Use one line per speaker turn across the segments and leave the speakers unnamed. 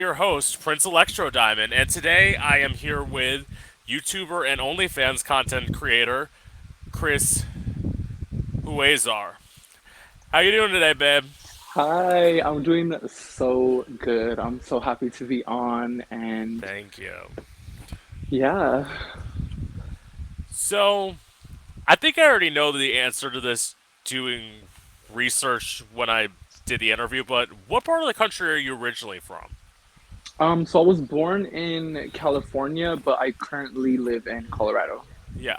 your host, Prince Electro Diamond, and today I am here with YouTuber and OnlyFans content creator, Chris Huizar. How you doing today, babe?
Hi, I'm doing so good. I'm so happy to be on, and
Thank you.
yeah.
So, I think I already know the answer to this doing research when I did the interview, but what part of the country are you originally from?
So I was born in California, but I currently live in Colorado.
Yeah.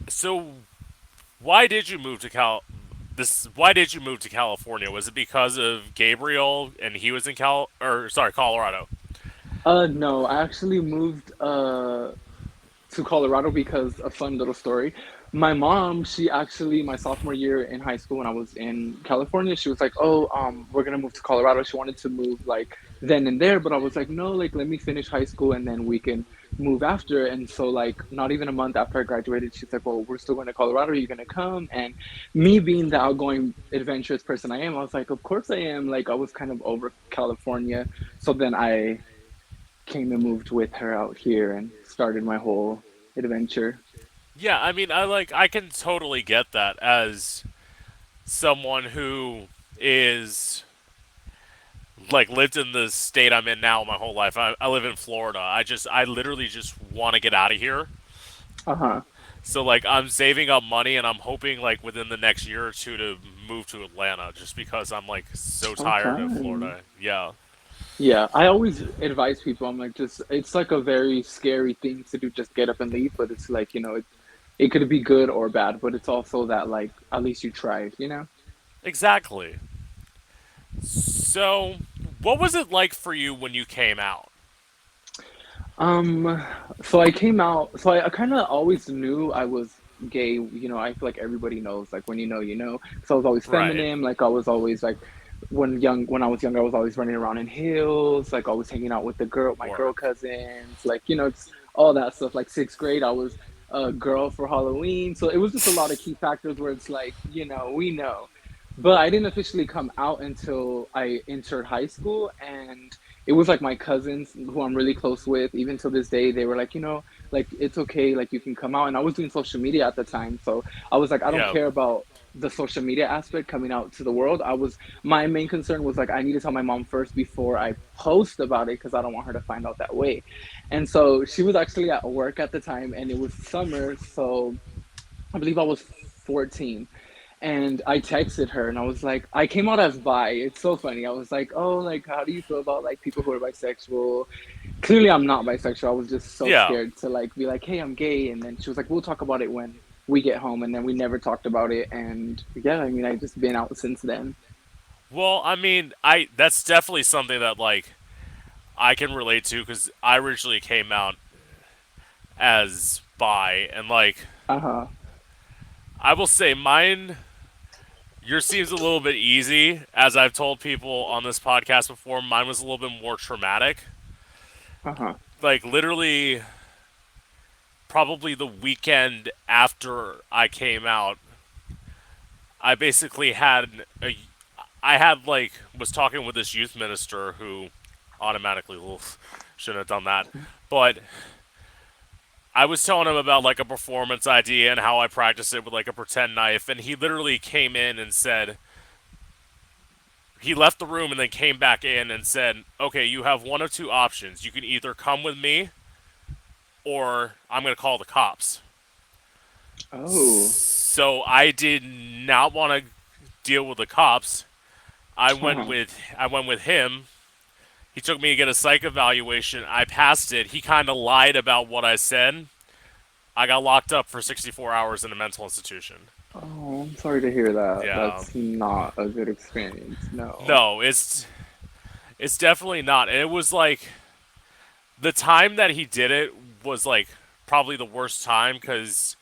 So why did you move to why did you move to California? Was it because of Gabriel and he was in Colorado?
No, I actually moved to Colorado because a fun little story. My mom, she actually my sophomore year in high school when I was in California, she was like, "Oh, we're gonna move to Colorado." She wanted to move like then and there, but I was like, "No, like let me finish high school and then we can move after." And so like not even a month after I graduated, she's like, "Well, we're still going to Colorado. Are you gonna come?" And me being the outgoing, adventurous person I am, I was like, "Of course I am." Like I was kind of over California, so then I came and moved with her out here and started my whole adventure.
Yeah, I mean, I can totally get that as someone who is like lived in the state I'm in now my whole life. I live in Florida. I literally just want to get out of here.
Uh-huh.
So like I'm saving up money and I'm hoping like within the next year or two to move to Atlanta just because I'm like so
Oh,
tired of
fun.
Florida. Yeah.
Yeah, I always advise people, I'm like, just, it's like a very scary thing to do, just get up and leave, but it's like, it could be good or bad, but it's also that, like, at least you tried?
Exactly. So, what was it like for you when you came out?
Um, so I came out, so I kind of always knew I was gay. I feel like everybody knows, like, when you know, you know. So I was always
Right.
feminine, like, I was always like, when I was younger, I was always running around in heels, like, always hanging out with my girl
Work.
cousins, like, it's all that stuff. Like, sixth grade, I was a girl for Halloween. So it was just a lot of key factors where it's like, we know. But I didn't officially come out until I entered high school, and it was like my cousins who I'm really close with, even to this day, they were like, like it's okay, like you can come out. And I was doing social media at the time. So I was like, I don't
Yeah.
care about the social media aspect coming out to the world. My main concern was like, I need to tell my mom first before I post about it because I don't want her to find out that way. And so she was actually at work at the time and it was summer. So I believe I was 14. And I texted her and I was like, I came out as bi. It's so funny. I was like, oh, like, how do you feel about like people who are bisexual? Clearly, I'm not bisexual. I was just so
Yeah.
scared to like be like, hey, I'm gay. And then she was like, we'll talk about it when we get home. And then we never talked about it. And yeah, I mean, I just been out since then.
Well, I mean, I that's definitely something that like I can relate to because I originally came out as bi, and like
Uh huh.
I will say mine. Yours seems a little bit easy, as I've told people on this podcast before. Mine was a little bit more traumatic.
Uh huh.
Like literally, probably the weekend after I came out, I basically I had like was talking with this youth minister who automatically oof, shouldn't have done that, but I was telling him about like a performance idea and how I practice it with like a pretend knife, and he literally came in and said he left the room and then came back in and said, "Okay, you have one of two options. You can either come with me or I'm going to call the cops."
Oh.
So I did not want to deal with the cops.
Uh huh.
I went with him. He took me to get a psych evaluation. I passed it. He kind of lied about what I said. I got locked up for 64 hours in a mental institution.
Oh, I'm sorry to hear that.
Yeah.
That's not a good experience. No.
No, it's definitely not. And it was like the time that he did it was like probably the worst time because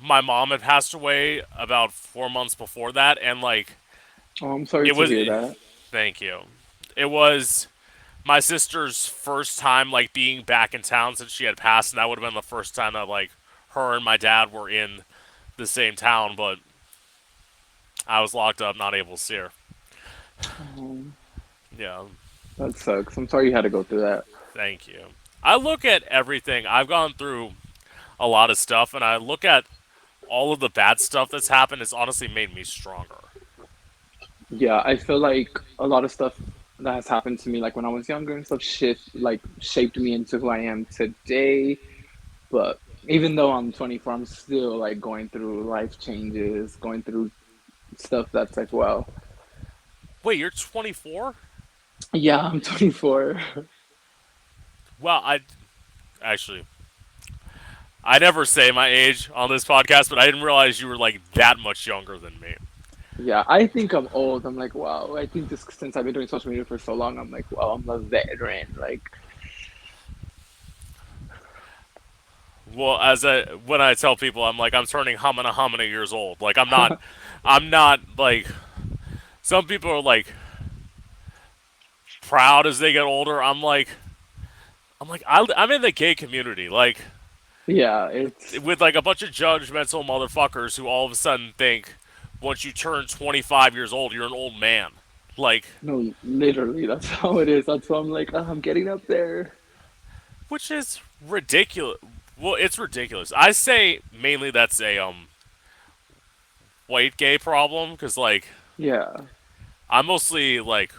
my mom had passed away about 4 months before that, and like
Oh, I'm sorry
it
to
was.
hear that.
Thank you. It was my sister's first time like being back in town since she had passed, and that would have been the first time that like her and my dad were in the same town. But I was locked up, not able to see her.
Oh,
Yeah,
that sucks. I'm sorry you had to go through that.
thank you. I look at everything. I've gone through a lot of stuff, and I look at all of the bad stuff that's happened. It's honestly made me stronger.
Yeah, I feel like a lot of stuff that has happened to me, like when I was younger and stuff, shaped me into who I am today. But even though I'm 24, I'm still like going through life changes, going through stuff that's like, well,
Wait, you're 24?
yeah, I'm 24.
Well, I actually I never say my age on this podcast, but I didn't realize you were like that much younger than me.
Yeah, I think I'm old. I'm like, wow. I think just since I've been doing social media for so long, I'm like, wow, I'm a veteran. Like,
Well, as I when I tell people, I'm like I'm turning how many years old. Like I'm not like some people are like proud as they get older. I'm in the gay community, like
yeah, it's
with like a bunch of judgmental motherfuckers who all of a sudden think once you turn 25 years old, you're an old man. Like,
no, literally, that's how it is. That's why I'm like, oh, I'm getting up there.
which is ridiculous. Well, it's ridiculous. I say mainly that's a white gay problem because like
Yeah.
I mostly like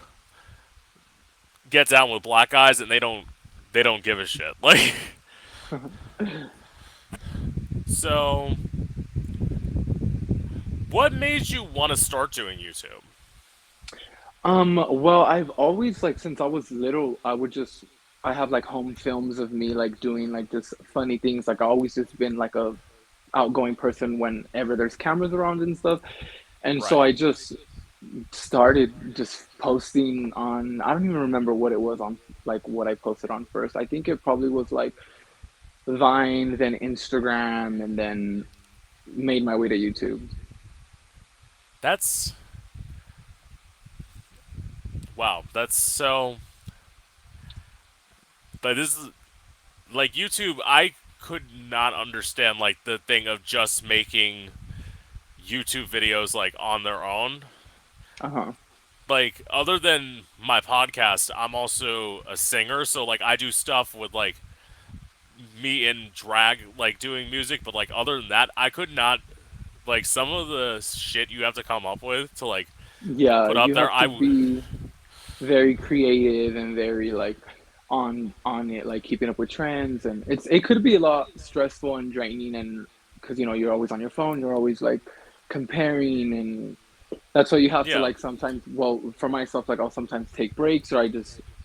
get down with black guys and they don't give a shit. Like, so what made you want to start doing YouTube?
Well, I've always like since I was little, I have like home films of me like doing like just funny things. Like I always just been like a outgoing person whenever there's cameras around and stuff. And so
Right.
I just started just posting on, I don't even remember what it was on, like what I posted on first. I think it probably was like Vine, then Instagram, and then made my way to YouTube.
That's wow. That's so. But this is like YouTube. I could not understand like the thing of just making YouTube videos like on their own.
Uh-huh.
Like other than my podcast, I'm also a singer, so like I do stuff with like me in drag, like doing music. But like other than that, I could not like some of the shit you have to come up with to like
Yeah,
put up
you
there.
have to be very creative and very like on it, like keeping up with trends, and it could be a lot stressful and draining, and because you're always on your phone, you're always like comparing, and that's why you have to
Yeah,
like sometimes, well, for myself, like I'll sometimes take breaks, or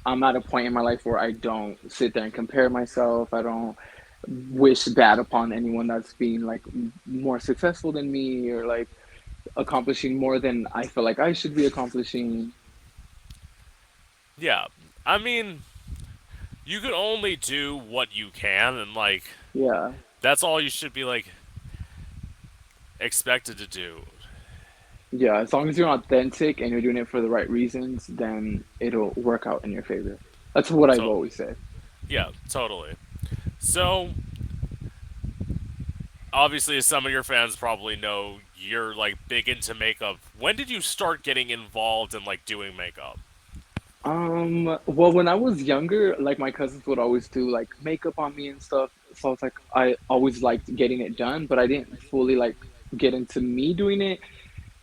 I'm at a point in my life where I don't sit there and compare myself. I don't wish bad upon anyone that's being like more successful than me, or like accomplishing more than I feel like I should be accomplishing.
yeah. I mean, you can only do what you can, and like
Yeah.
that's all you should be like expected to do.
Yeah, as long as you're authentic and you're doing it for the right reasons, then it'll work out in your favor. That's what I've
So
always said.
yeah, totally. So obviously, as some of your fans probably know, you're like big into makeup. When did you start getting involved in like doing makeup?
Well, when I was younger, like my cousins would always do like makeup on me and stuff. So I was like, I always liked getting it done, but I didn't fully like get into me doing it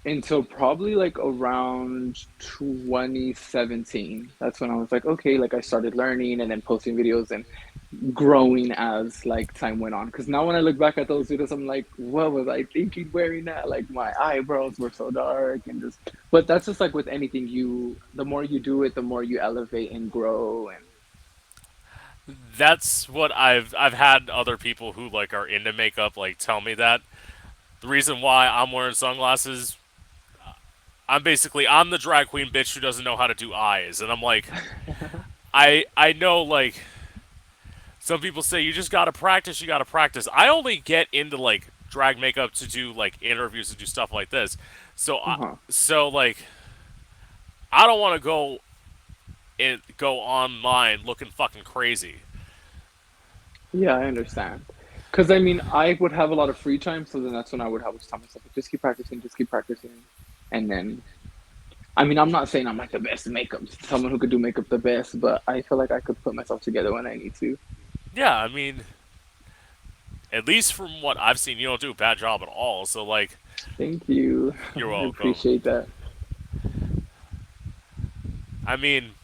until probably like around 2017. That's when I was like, okay, like I started learning and then posting videos and growing as like time went on. Because now when I look back at those videos, I'm like, what was I thinking wearing that? Like my eyebrows were so dark and just. But that's just like with anything. The more you do it, the more you elevate and grow. And
That's what I've had other people who like are into makeup like tell me that. The reason why I'm wearing sunglasses, I'm the drag queen bitch who doesn't know how to do eyes, and I'm like, I know like some people say you just gotta practice, you gotta practice. I only get into like drag makeup to do like interviews and do stuff like this. So
uh-huh.
like I don't want to go online looking fucking crazy.
Yeah, I understand. Because I mean, I would have a lot of free time, so then that's when I would have to tell myself, just keep practicing, and then I mean, I'm not saying I'm like the best makeup, someone who could do makeup the best, but I feel like I could put myself together when I need to.
Yeah, I mean, at least from what I've seen, you don't do a bad job at all. So like,
Thank you.
you're
I
welcome.
appreciate that.
I mean,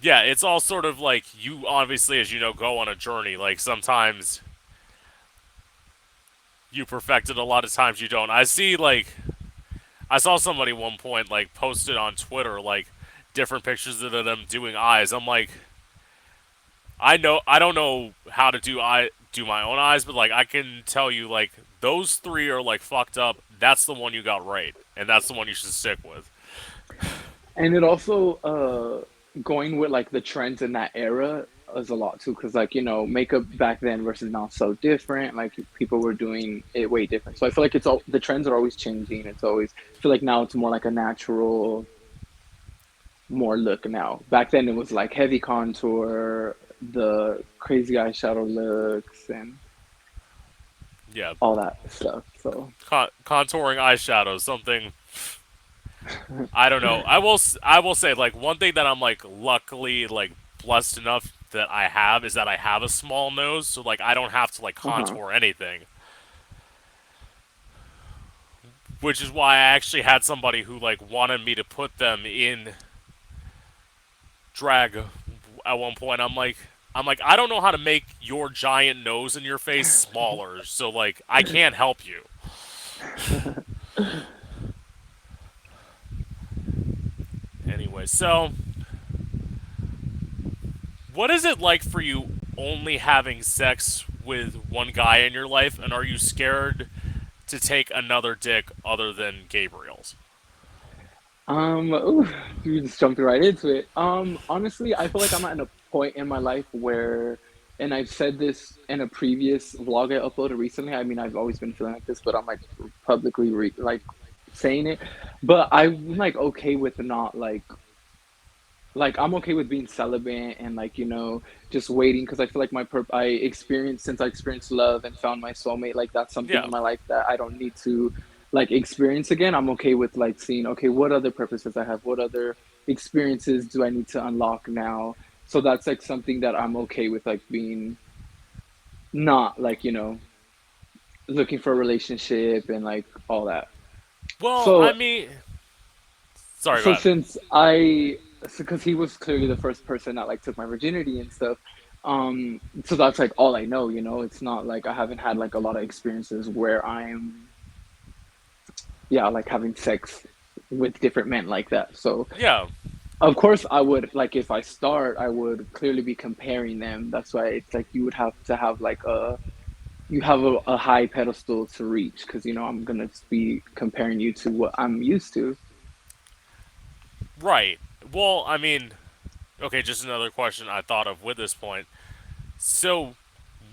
yeah, it's all sort of like you obviously, as you know, go on a journey. Like sometimes you perfect it, a lot of times you don't. I saw somebody one point like posted on Twitter like different pictures of them doing eyes. I'm like, I don't know how to do my own eyes, but like I can tell you like those three are like fucked up. That's the one you got right, and that's the one you should stick with.
And it also going with like the trends in that era is a lot too, because like makeup back then versus now is so different. Like people were doing it way different. So I feel like it's all the trends are always changing. It's always I feel like now it's more like a natural more look now. Back then it was like heavy contour, the crazy eyeshadow looks, and
Yeah,
all that stuff. So
contouring eyeshadow, something I don't know. I will say like one thing that I'm like luckily like blessed enough that I have is that I have a small nose, so like I don't have to like
uh huh.
contour anything. Which is why I actually had somebody who like wanted me to put them in drag at one point. I'm like I don't know how to make your giant nose in your face smaller, so like I can't help you. Anyway, so what is it like for you only having sex with one guy in your life, and are you scared to take another dick other than Gabriel's?
Ooh, you just jumped right into it. Honestly, I feel like I'm at a point in my life where, and I've said this in a previous vlog I uploaded recently. I mean, I've always been feeling like this, but I'm like publicly like saying it. But I'm like okay with not like I'm okay with being celibate and like just waiting because I feel like I experienced since I experienced love and found my soulmate, like that's something
Yeah.
in my life that I don't need to like experience again. I'm okay with like seeing, okay, what other purposes I have, what other experiences do I need to unlock now. So that's like something that I'm okay with, like being not like looking for a relationship and like all that.
Well, I
So
mean, sorry, go
so
ahead.
since I because he was clearly the first person that like took my virginity and stuff, so that's like all I know, it's not like I haven't had like a lot of experiences where I'm, yeah, like having sex with different men like that. So
Yeah.
of course I would, like, if I start, I would clearly be comparing them. That's why it's like you would have to have like a high pedestal to reach, because I'm gonna be comparing you to what I'm used to.
Right. Well, I mean, okay, just another question I thought of with this point. So,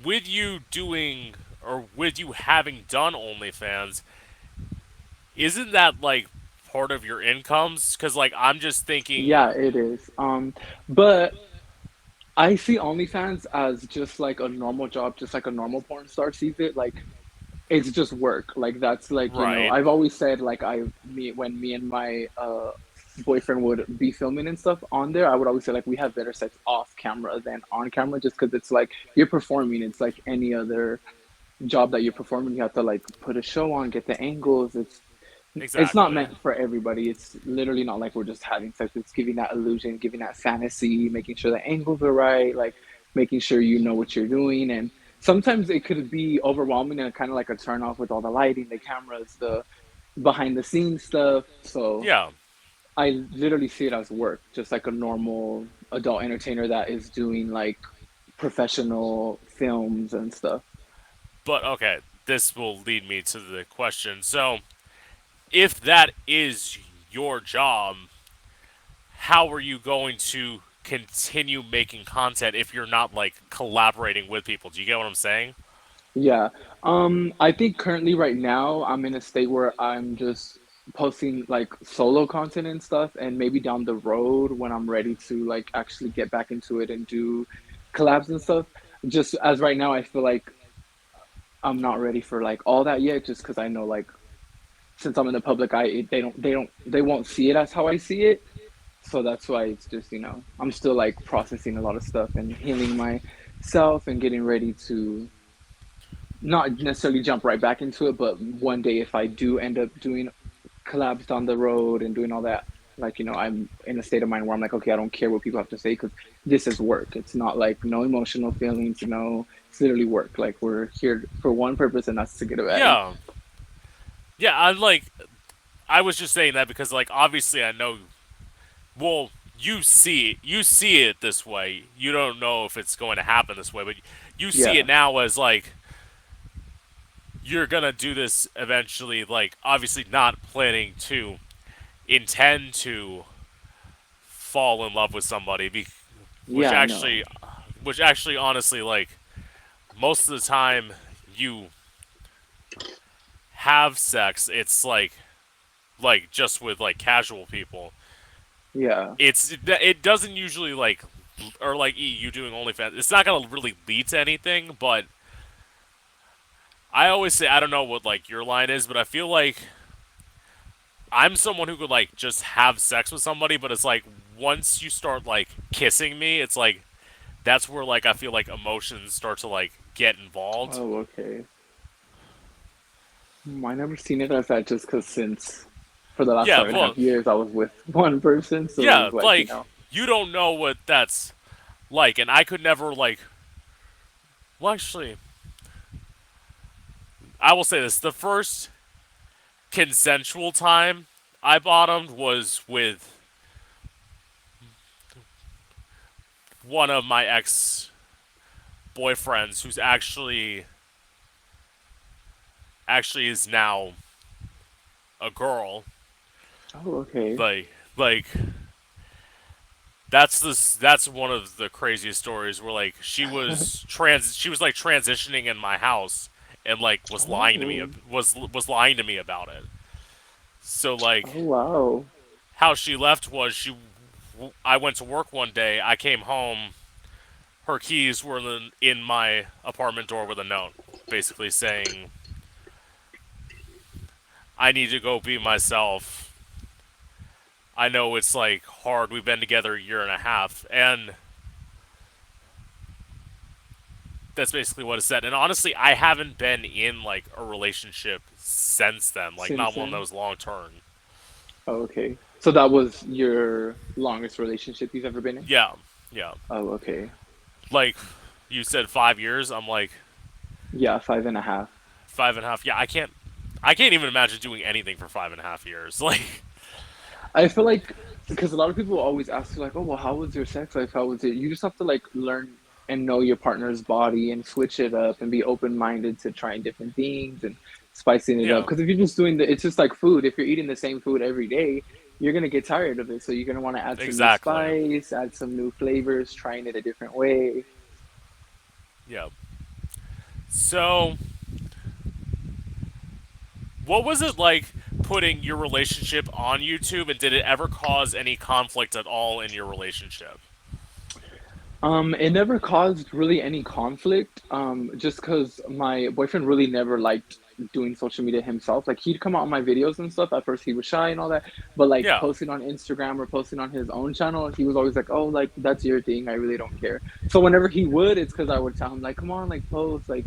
with you doing or with you having done OnlyFans, isn't that like part of your incomes? Because like I'm just thinking,
Yeah, it is. But I see OnlyFans as just like a normal job, just like a normal porn star sees it. Like it's just work. Like that's like,
right?
I've always said like when me and my boyfriend would be filming and stuff on there, I would always say like we have better sex off camera than on camera, just because it's like you're performing. It's like any other job that you're performing. You have to like put a show on, get the angles. It's not
Exactly.
meant for everybody. It's literally not like we're just having sex. It's giving that illusion, giving that fantasy, making sure the angles are right, like making sure you know what you're doing. And sometimes it could be overwhelming and kind of like a turn off with all the lighting, the cameras, the behind the scenes stuff. So
Yeah.
I literally see it as work, just like a normal adult entertainer that is doing like professional films and stuff.
But okay, this will lead me to the question. So, if that is your job, how are you going to continue making content if you're not like collaborating with people? Do you get what I'm saying?
Yeah. I think currently right now I'm in a state where I'm just posting like solo content and stuff, and maybe down the road when I'm ready to like actually get back into it and do collabs and stuff. Just as right now I feel like I'm not ready for like all that yet, just because I know like since I'm in the public eye, they won't see it as how I see it. So that's why it's just, I'm still like processing a lot of stuff and healing myself and getting ready to not necessarily jump right back into it, but one day if I do end up doing collabs down the road and doing all that, like, I'm in a state of mind where I'm like, okay, I don't care what people have to say because this is work. It's not like no emotional feelings, it's literally work. Like we're here for one purpose, and that's to get a bag.
Yeah, yeah. I was just saying that because like obviously I know. Well, you see it this way. You don't know if it's going to happen this way, but you see it
Yeah,
now as like you're gonna do this eventually. Like obviously not planning to intend to fall in love with somebody, which
yeah, no,
actually honestly like most of the time you have sex, it's like just with like casual people.
yeah.
It doesn't usually like or like you doing OnlyFans. It's not gonna really lead to anything. But I always say I don't know what like your line is, but I feel like I'm someone who could like just have sex with somebody, but it's like once you start like kissing me, it's like that's where like I feel like emotions start to like get involved.
Oh, okay. I never seen it as that just because since for the last
Yeah,
7.5 years I was with one person, so it
yeah,
was like,
like you don't know what that's like, and I could never like. Well, actually, I will say this: the first consensual time I bottomed was with one of my ex boyfriends, who's actually is now a girl.
oh, okay.
Like that's one of the craziest stories where like she was like transitioning in my house and like
Oh,
was lying to me about it. So like
oh, wow.
how she left was I went to work one day, I came home, her keys were in my apartment door with a note basically saying I need to go be myself. I know it's like hard. We've been together a year and a half, and that's basically what it said. And honestly, I haven't been in like a relationship since then. Like
Since
not one that
then.
was long term.
Oh, okay. So that was your longest relationship you've ever been in?
Yeah, yeah.
Oh, okay.
Like you said, 5 years. I'm like
Yeah, 5.5.
5.5. Yeah, I can't. I can't even imagine doing anything for 5.5 years. Like,
I feel like because a lot of people always ask you like, oh well, how was your sex life? How was it? You just have to like learn and know your partner's body and switch it up and be open minded to trying different things and spicing it up.
yeah,
Because if you're just doing it's just like food. If you're eating the same food every day, you're gonna get tired of it. So you're gonna want to add some new
exactly.
spice, add some new flavors, trying it a different way.
Yeah. So, what was it like putting your relationship on YouTube, and did it ever cause any conflict at all in your relationship?
It never caused really any conflict. Just because my boyfriend really never liked doing social media himself. Like he'd come out on my videos and stuff. At first he was shy and all that, but like
Yeah,
posting on Instagram or posting on his own channel, he was always like, "Oh, like that's your thing. I really don't care." So whenever he would, it's because I would tell him like, "Come on, like post, like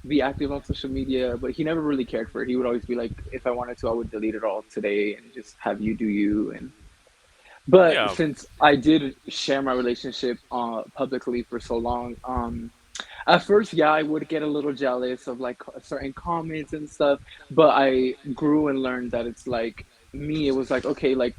be active on social media." But he never really cared for it. He would always be like, "If I wanted to, I would delete it all today and just have you do you." And but
yeah,
since I did share my relationship publicly for so long, at first, yeah, I would get a little jealous of like certain comments and stuff. But I grew and learned that it's like me, it was like, okay, like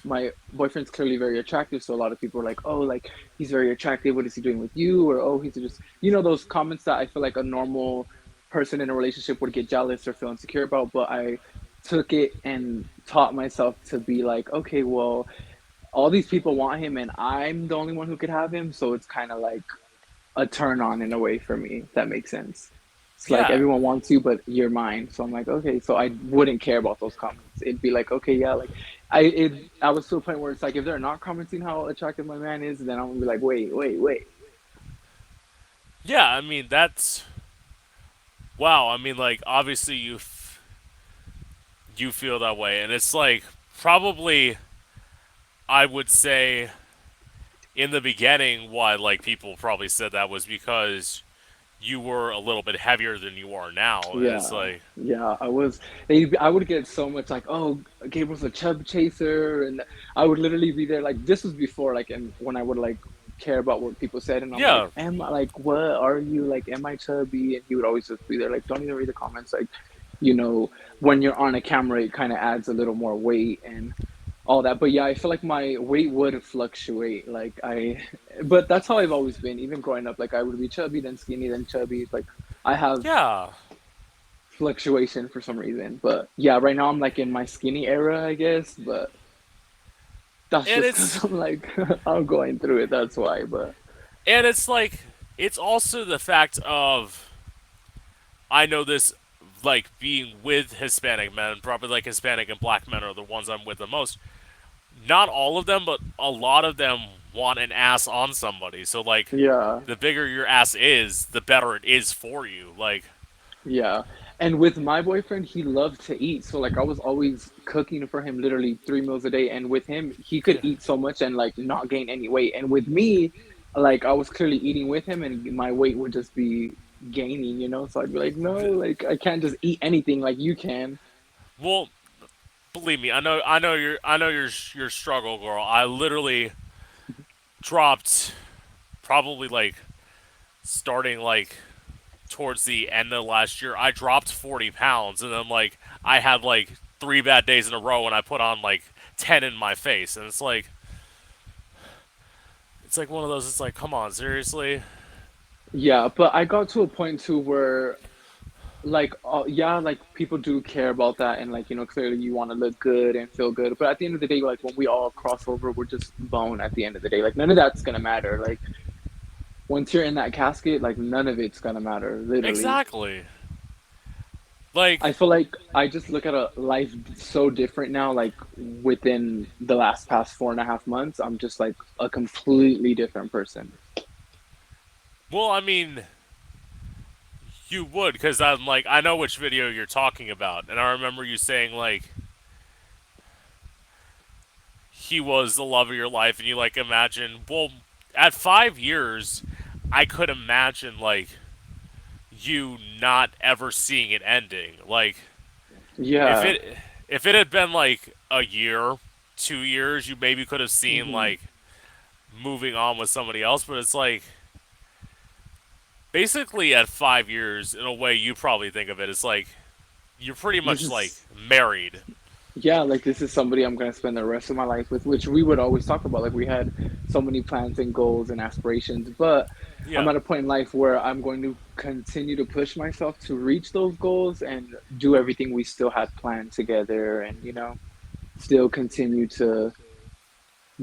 my boyfriend's clearly very attractive. So a lot of people are like, oh, like he's very attractive. What is he doing with you? Or, oh, he's just, those comments that I feel like a normal person in a relationship would get jealous or feel insecure about. But I took it and taught myself to be like, okay, well, all these people want him and I'm the only one who could have him, so it's kind of like a turn on in a way for me, if that makes sense. It's like
yeah,
everyone wants you but you're mine, so I'm like, okay, so I wouldn't care about those comments. It'd be like, okay, yeah, like I was to a point where it's like if they're not commenting how attractive my man is, then I'm gonna be like, wait.
yeah. I mean, that's wow. I mean, like obviously you feel that way. And it's like, probably, I would say, in the beginning, why like people probably said that was because you were a little bit heavier than you are now. And it's
Yeah,
like,
yeah. I would get so much like, oh, Gabriel's a chub chaser, and I would literally be there. Like this was before, like, and when I would like care about what people said, and I'm like,
yeah,
am I like, what are you like? Am I chubby? And he would always just be there, like, don't even read the comments. Like, you know, when you're on a camera, it kind of adds a little more weight and all that. But yeah, I feel like my weight would fluctuate. But that's how I've always been, even growing up. Like I would be chubby, then skinny, then chubby. Like I have
yeah.
fluctuation for some reason. But yeah, right now I'm like in my skinny era, I guess. But that's
And
just because
it's
I'm like I'm going through it. That's why. But
and it's like, it's also the fact of, I know this, like being with Hispanic men, probably like Hispanic and black men are the ones I'm with the most. Not all of them, but a lot of them want an ass on somebody. So like,
yeah,
the bigger your ass is, the better it is for you. Like,
yeah. And with my boyfriend, he loved to eat. So like I was always cooking for him literally 3 meals a day. And with him, he could
yeah,
eat so much and like not gain any weight. And with me, like I was clearly eating with him and my weight would just be gaining, you know? So I'd be like, no, like I can't just eat anything like you can.
well, believe me, I know your struggle, girl. I literally dropped, probably like starting like towards the end of last year. I dropped 40 pounds, and then like I had like 3 bad days in a row, and I put on like 10 in my face, and it's like one of those. It's like, come on, seriously.
Yeah, but I got to a point too where like yeah, like people do care about that and like, clearly you want to look good and feel good. But at the end of the day, like when we all cross over, we're just bone at the end of the day. Like none of that's gonna matter. Like once you're in that casket, like none of it's gonna matter, literally.
Exactly. Like,
I feel like I just look at a life so different now, like within the last past 4.5 months, I'm just like a completely different person.
well, I mean, you would, because I'm like, I know which video you're talking about, and I remember you saying like he was the love of your life, and you like imagine. Well, at 5 years, I could imagine like you not ever seeing it ending. Like, if
Yeah.
it had been like a year, 2 years, you maybe could have seen
Hmm.
like moving on with somebody else. But it's like, basically at 5 years, in a way you probably think of it, it's like you're pretty
This
much like
is
married.
Yeah, like this is somebody I'm gonna spend the rest of my life with, which we would always talk about. Like we had so many plans and goals and aspirations, but I'm
Yeah,
at a point in life where I'm going to continue to push myself to reach those goals and do everything we still had planned together and, still continue to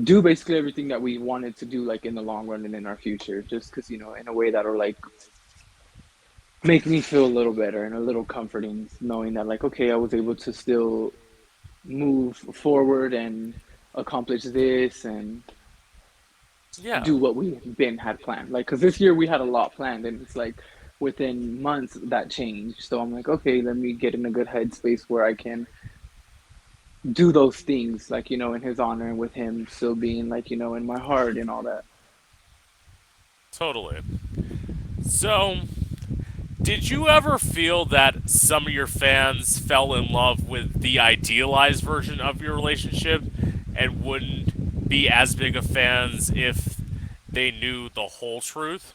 do basically everything that we wanted to do like in the long run and in our future, just because, in a way that'll like make me feel a little better and a little comforting knowing that like, okay, I was able to still move forward and accomplish this and
yeah,
do what we been had planned. Like, because this year we had a lot planned, and it's like within months that changed. So I'm like, okay, let me get in a good headspace where I can do those things, like in his honor, and with him still being like in my heart and all that.
totally. So, did you ever feel that some of your fans fell in love with the idealized version of your relationship and wouldn't be as big of fans if they knew the whole truth?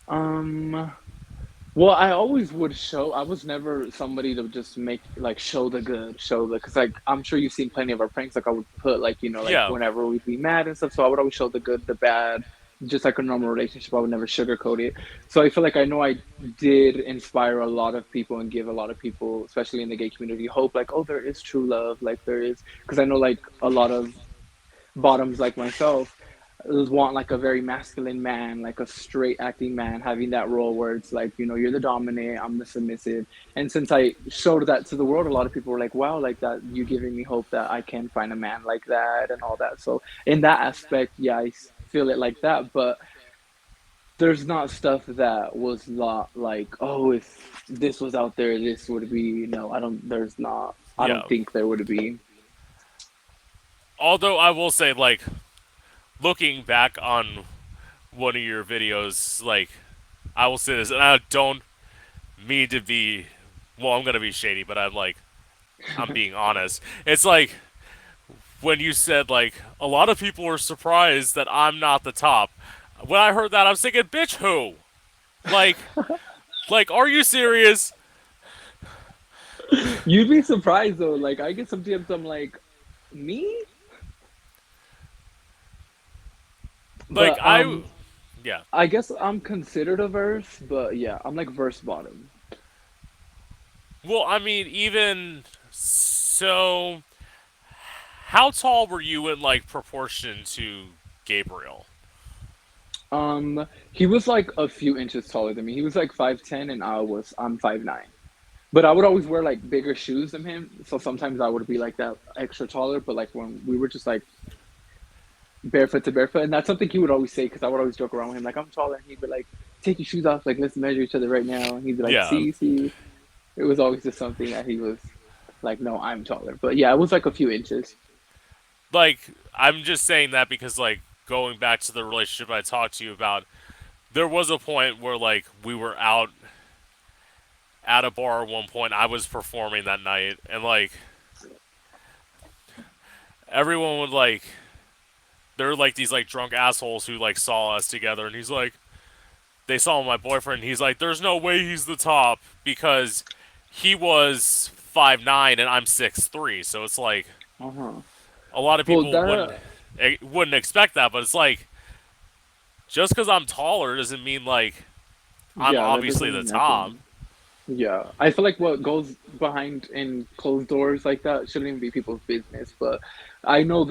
Um, Well, I always would show. I was never somebody to just make like show the good, show the because like I'm sure you've seen plenty of our pranks. Like I would put like like
Yeah,
whenever we'd be mad and stuff. So I would always show the good, the bad, just like a normal relationship. I would never sugarcoat it. So I feel like I know I did inspire a lot of people and give a lot of people, especially in the gay community, hope. Like oh, there is true love. Like there is because I know like a lot of bottoms like myself want like a very masculine man, like a straight acting man, having that role where it's like, you're the dominant, I'm the submissive. And since I showed that to the world, a lot of people were like, wow, like that, you giving me hope that I can find a man like that and all that. So in that aspect, yeah, feel it like that. But there's not stuff that was not like, oh, if this was out there, this would be. No, I don't. There's not. I
Yeah.
don't think there would be.
Although I will say, like, looking back on one of your videos, like, I will say this, and I don't mean to be, well, I'm gonna be shady, but I'm being honest. It's like when you said like a lot of people were surprised that I'm not the top. When I heard that, I was thinking, bitch, who? Like, are you serious?
You'd be surprised though. Like I get sometimes I'm like, me,
Like,
but
yeah.
I guess I'm considered a verse, but yeah, I'm like verse bottom.
Well, I mean, even so, how tall were you in like proportion to Gabriel?
He was like a few inches taller than me. He was like 5'10" and I'm 5'9". But I would always wear like bigger shoes than him, so sometimes I would be like that extra taller. But like when we were just like barefoot to barefoot, and that's something he would always say because I would always joke around with him like I'm taller, and he'd be like, "Take your shoes off, like let's measure each other right now." And he'd be like,
Yeah,
"See, see." It was always just something that he was like, "No, I'm taller." But yeah, it was like a few inches.
like I'm just saying that because like going back to the relationship I talked to you about, there was a point where like we were out at a bar at one point. I was performing that night, and like everyone would like there were like these like drunk assholes who like saw us together, and he's like they saw my boyfriend. He's like, there's no way he's the top because he was 5'9" and I'm 6'3", so it's like
Uh huh.
a lot of
Well,
people
that
wouldn't expect that, but it's like just because I'm taller doesn't mean like I'm
yeah, that
obviously
doesn't
the
mean
top.
nothing. Yeah, I feel like what goes behind in closed doors like that shouldn't even be people's business. But I know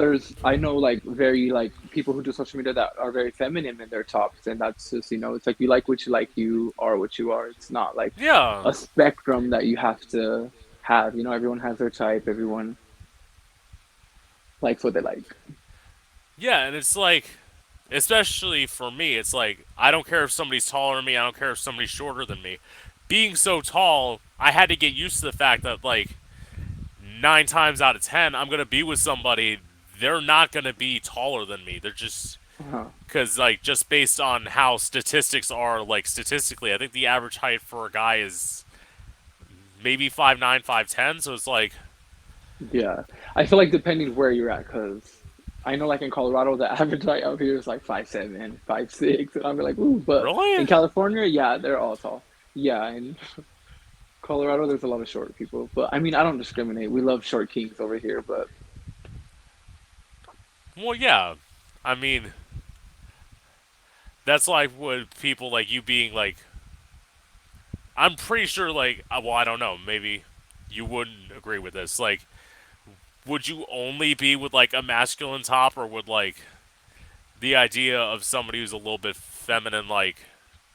like very like people who do social media that are very feminine in their tops, and that's just it's like you like what you like, you are what you are. It's not like
Yeah,
a spectrum that you have to have. Everyone has their type. Everyone likes what they like.
yeah, and it's like, especially for me, it's like I don't care if somebody's taller than me. I don't care if somebody's shorter than me. Being so tall, I had to get used to the fact that like 9 times out of 10, I'm gonna be with somebody. They're not gonna be taller than me. They're just
Uh-huh.
because like just based on how statistics are, like statistically, I think the average height for a guy is maybe 5'9", 5'10". So it's like,
Yeah, I feel like depending where you're at, because I know like in Colorado the average height out here is like 5'7", 5'6", and I'm like, ooh, but
really?
in California, yeah, they're all tall. Yeah, in Colorado there's a lot of short people, but I mean I don't discriminate. We love short kings over here, but
Well, yeah. I mean, that's like what people like you being like. I'm pretty sure, like, well, I don't know. Maybe you wouldn't agree with this. Like, would you only be with like a masculine top, or would like the idea of somebody who's a little bit feminine like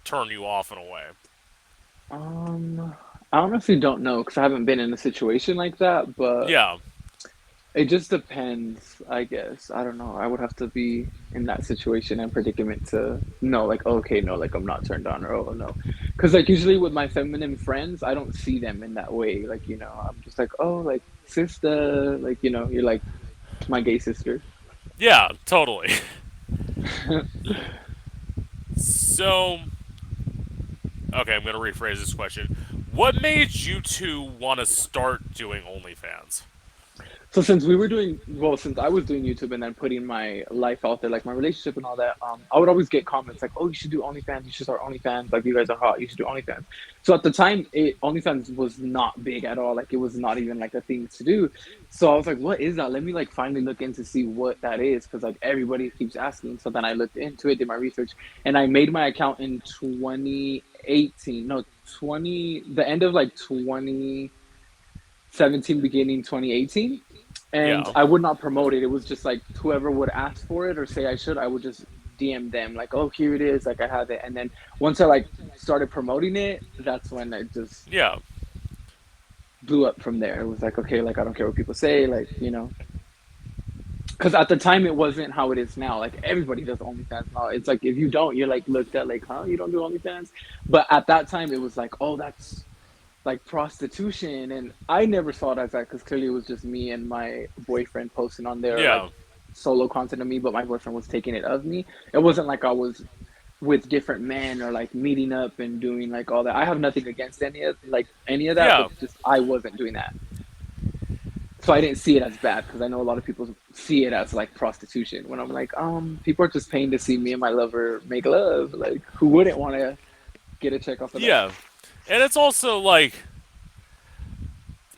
turn you off in a way?
I honestly don't know because I haven't been in a situation like that, but
Yeah,
it just depends, I guess. I don't know. I would have to be in that situation and predicament to know, like, okay, no, like I'm not turned on, or oh no, because like usually with my feminine friends, I don't see them in that way. Like, I'm just like, oh, like sister, like you're like my gay sister.
yeah, totally. So, okay, I'm gonna rephrase this question. What made you two want to start doing OnlyFans?
So since I was doing YouTube and then putting my life out there, like my relationship and all that, I would always get comments like, "Oh, you should do OnlyFans. You should start OnlyFans. Like you guys are hot. You should do OnlyFans." So at the time, OnlyFans was not big at all. Like it was not even like a thing to do. So I was like, "What is that? Let me like finally look in to see what that is," because like everybody keeps asking. So then I looked into it, did my research, and I made my account in 2018. No, the end of like 2017, beginning 2018, and
Yeah,
I would not promote it. It was just like whoever would ask for it or say I should, I would just DM them like, "Oh, here it is, like I have it." And then once I like started promoting it, that's when it just
yeah.
blew up from there. It was like, okay, like I don't care what people say, like. because at the time it wasn't how it is now. Like everybody does OnlyFans now. It's like if you don't, you're like looked at like, huh? You don't do OnlyFans? But at that time, it was like, oh, that's like prostitution, and I never saw it as that because clearly it was just me and my boyfriend posting on there like
Yeah,
solo content of me, but my boyfriend was taking it of me. It wasn't like I was with different men or like meeting up and doing like all that. I have nothing against any of that, but
yeah,
just I wasn't doing that. So I didn't see it as bad because I know a lot of people see it as like prostitution. When I'm like, people are just paying to see me and my lover make love. Like, who wouldn't want to get a check off of that?
yeah. And it's also like,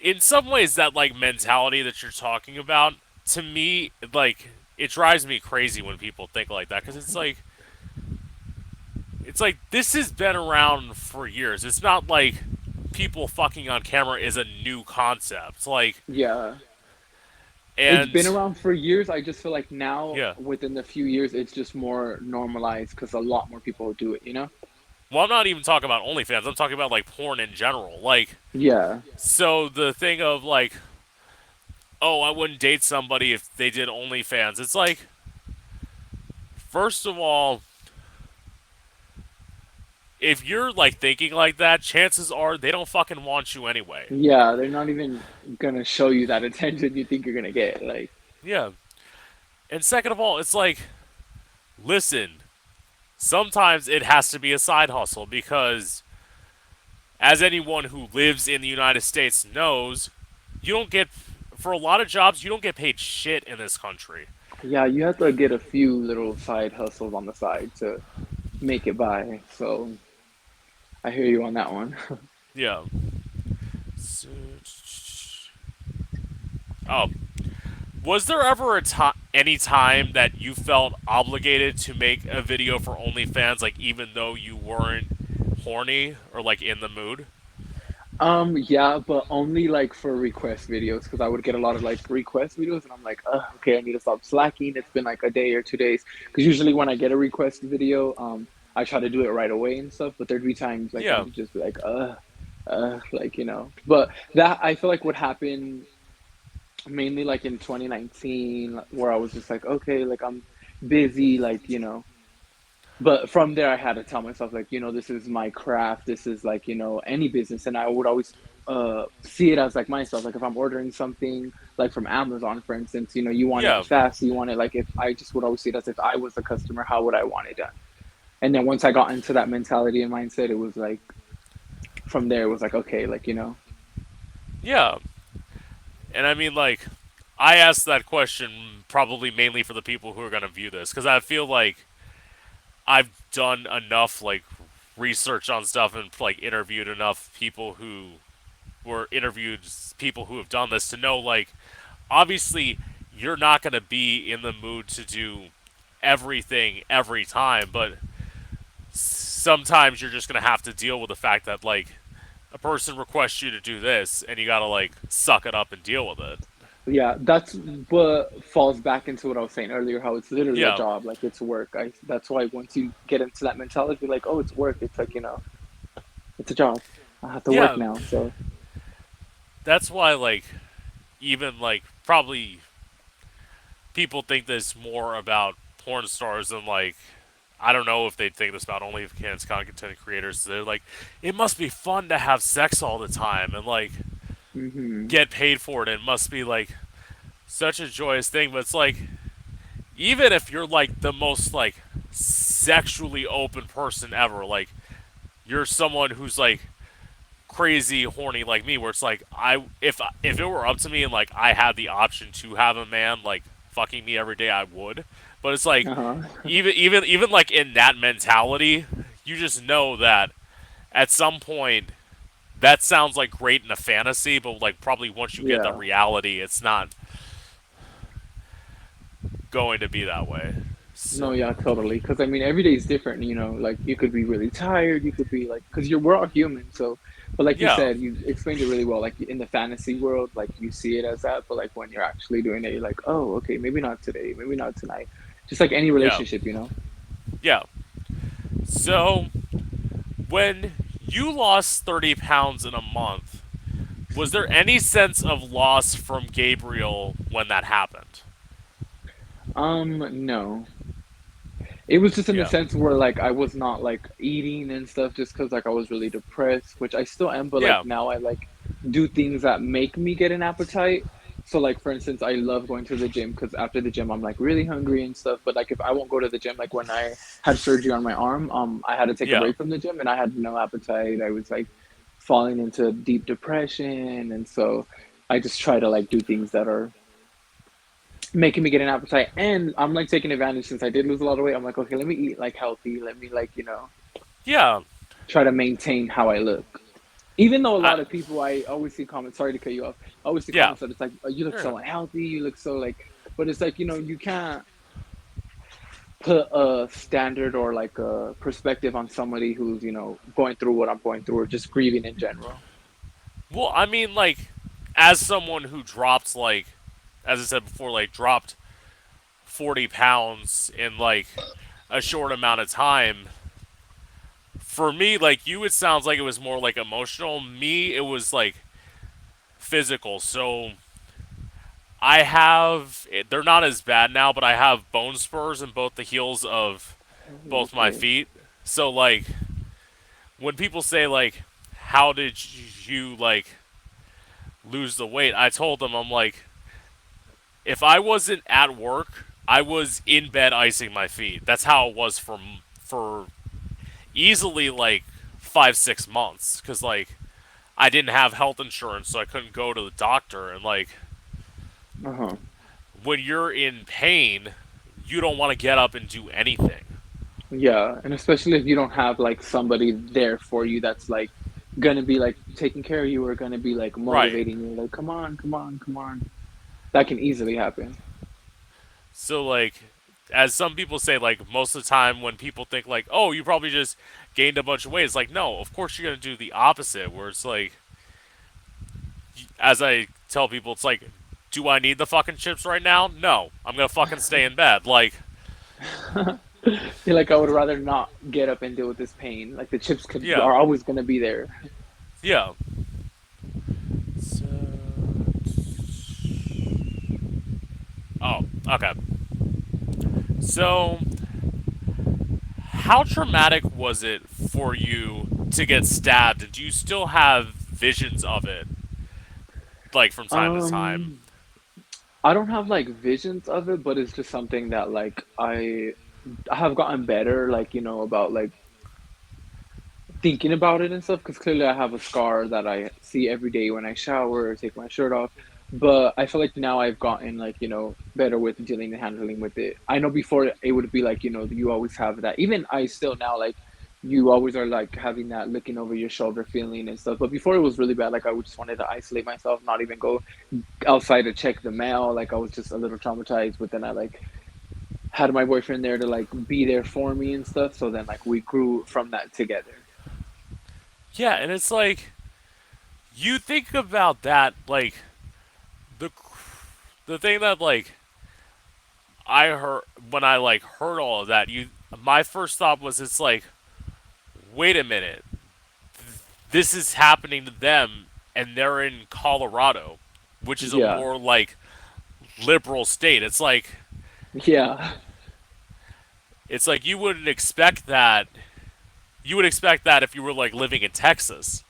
in some ways, that like mentality that you're talking about, to me, like, it drives me crazy when people think like that, because it's like this has been around for years. It's not like people fucking on camera is a new concept. Like,
Yeah, it's been
and
around for years. I just feel like now,
yeah.
within the few years, it's just more normalized because a lot more people do it. You know?
Well, I'm not even talking about OnlyFans. I'm talking about like porn in general. Like,
Yeah,
so the thing of like, oh, I wouldn't date somebody if they did OnlyFans. It's like, first of all, if you're like thinking like that, chances are they don't fucking want you anyway.
yeah. They're not even gonna show you that attention you think you're gonna get. Like,
Yeah. And second of all, it's like, listen, sometimes it has to be a side hustle because, as anyone who lives in the United States knows, you don't get, for a lot of jobs, you don't get paid shit in this country.
yeah, you have to get a few little side hustles on the side to make it by. So I hear you on that one.
Yeah. Oh, was there ever any time that you felt obligated to make a video for OnlyFans, like even though you weren't horny or like in the mood?
Yeah, but only like for request videos because I would get a lot of like request videos, and I'm like, okay, I need to stop slacking. It's been like a day or 2 days because usually when I get a request video, I try to do it right away and stuff. But there'd be times like
Yeah,
I'd just be like, like But that I feel like would happen mainly like in 2019, where I was just like, okay, like I'm busy, like but from there I had to tell myself like this is my craft, this is like any business, and I would always see it as like myself, like if I'm ordering something like from Amazon, for instance, you want it
yeah,
fast, you want it like, if I just would always see it as if I was the customer, how would I want it done? And then once I got into that mentality and mindset, it was like from there it was like, okay, like
yeah. And I mean, like, I asked that question probably mainly for the people who are going to view this because I feel like I've done enough, like, research on stuff and, like, interviewed enough people who were interviewed, people who have done this to know, like, obviously you're not going to be in the mood to do everything every time, but sometimes you're just going to have to deal with the fact that, like, a person requests you to do this and you got to, like, suck it up and deal with it.
yeah, that's what falls back into what I was saying earlier, how it's literally a
Yeah,
job, like it's work. That's why once you get into that mentality, like, oh, it's work, it's like it's a job. I have to work
yeah.
now. So
That's why, like, even, like, probably people think this more about porn stars than, like, I don't know if they think this about OnlyFans content creators. They're like, it must be fun to have sex all the time and, like,
hmm
get paid for it. It must be, like, such a joyous thing. But it's like, even if you're, like, the most, like, sexually open person ever, like, you're someone who's, like, crazy horny like me, where it's like, if it were up to me and, like, I had the option to have a man, like, fucking me every day, I would. But it's like,
uh-huh.
even like in that mentality, you just know that at some point that sounds like great in a fantasy, but, like, probably once you get the
Yeah.
reality, it's not going to be that way.
No,
So
yeah, totally. Because I mean, every day is different. Like you could be really tired. You could be like, because we're all human. So, but like you
yeah,
said, you explained it really well. Like in the fantasy world, like you see it as that, but like when you're actually doing it, you're like, oh, okay, maybe not today, maybe not tonight. Just like any
yeah,
relationship.
yeah. So when you lost 30 pounds in a month, was there any sense of loss from Gabriel when that happened?
No. It was just in the
Yeah.
sense where like I was not like eating and stuff just because like I was really depressed, which I still am, but like
Yeah.
now I like do things that make me get an appetite. So like for instance, I love going to the gym because after the gym I'm like really hungry and stuff. But like if I won't go to the gym, like when I had surgery on my arm, I had to take a
Yeah.
break from the gym and I had no appetite. I was like falling into deep depression, and so I just try to like do things that are making me get an appetite. And I'm like taking advantage since I did lose a lot of weight. I'm like, okay, let me eat like healthy. Let me like,
Yeah.
try to maintain how I look. Even though a
I,
lot of people, I always see comments, sorry to cut you off, I always see
yeah.
comments that it's like, oh, you look
Yeah.
so unhealthy, you look so like, but it's like, you can't put a standard or like a perspective on somebody who's, going through what I'm going through or just grieving in general.
Well, I mean, like, as someone who dropped, like, as I said before, like, dropped 40 pounds in, like, a short amount of time, for me, like, you, it sounds like it was more, like, emotional. Me, it was, like, physical. So, they're not as bad now, but I have bone spurs in both the heels of both my
Okay.
feet. So, like, when people say, like, how did you, like, lose the weight? I told them, I'm like, if I wasn't at work, I was in bed icing my feet. That's how it was for easily like 5 6 months because like I didn't have health insurance, so I couldn't go to the doctor. And like
Uh-huh.
when you're in pain, you don't want to get up and do anything.
Yeah, and especially if you don't have like somebody there for you that's like gonna be like taking care of you or gonna be like
Right.
motivating you, like, come on, come on, come on. That can easily happen.
So like as some people say, like most of the time when people think like, oh, you probably just gained a bunch of weight, it's like no, of course you're gonna do the opposite. Where it's like, as I tell people, it's like, do I need the fucking chips right now? No, I'm gonna fucking stay in bed. Like,
You're like, I would rather not get up and deal with this pain. Like the chips could
yeah,
are always gonna be there.
yeah. So, oh, okay. So, how traumatic was it for you to get stabbed? Do you still have visions of it, like from time to time?
Um, I don't have like visions of it, but it's just something that like I have gotten better, like, about like thinking about it and stuff because clearly I have a scar that I see every day when I shower or take my shirt off. But I feel like now I've gotten like, better with dealing and handling with it. I know before it would be like, you always have that. Even I still now like you always are like having that looking over your shoulder feeling and stuff. But before it was really bad. Like I would just wanted to isolate myself, not even go outside to check the mail. Like I was just a little traumatized. But then I like had my boyfriend there to like be there for me and stuff. So then like we grew from that together.
Yeah, and it's like you think about that, like the the thing that like I heard when I like heard all of that. My first thought was, it's like, wait a minute, this is happening to them, and they're in Colorado, which is a
Yeah.
more like liberal state.
Yeah.
It's like you wouldn't expect that. You would expect that if you were like living in Texas.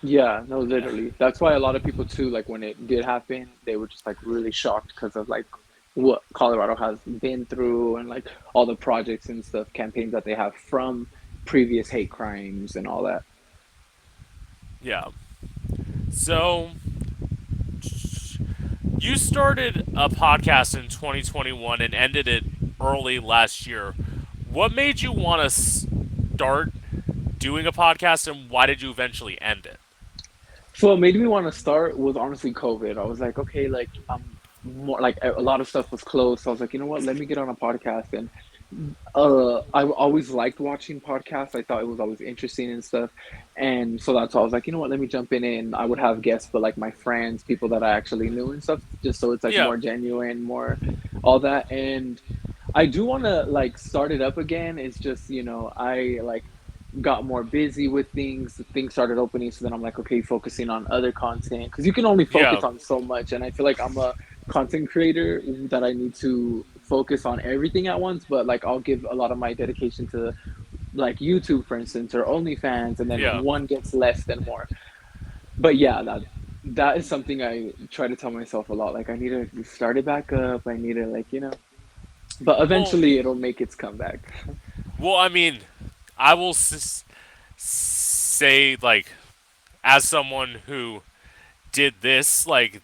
Yeah, no, literally. That's why a lot of people too, like when it did happen, they were just like really shocked because of like what Colorado has been through and like all the projects and stuff, campaigns that they have from previous hate crimes and all that.
Yeah. So you started a podcast in 2021 and ended it early last year. What made you want to start doing a podcast, and why did you eventually end it?
So what made me want to start was honestly COVID. I was like, okay, like more like a lot of stuff was closed. So I was like, you know what, let me get on a podcast. And I always liked watching podcasts. I thought it was always interesting and stuff. And so that's why I was like, you know what, let me jump in and I would have guests, but like my friends, people that I actually knew and stuff, just so it's like
Yeah.
more genuine, more all that. And I do want to like start it up again. It's just, I like got more busy with things. Things started opening. So then I'm like, okay, focusing on other content because you can only
Yeah.
focus on so much. And I feel like I'm a content creator that I need to focus on everything at once, but like I'll give a lot of my dedication to like YouTube, for instance, or OnlyFans, and then
Yeah.
one gets less than more. But yeah, that is something I try to tell myself a lot. Like I need to start it back up. I need to like but
Well,
eventually it'll make its comeback.
I mean, I will say like as someone who did this, like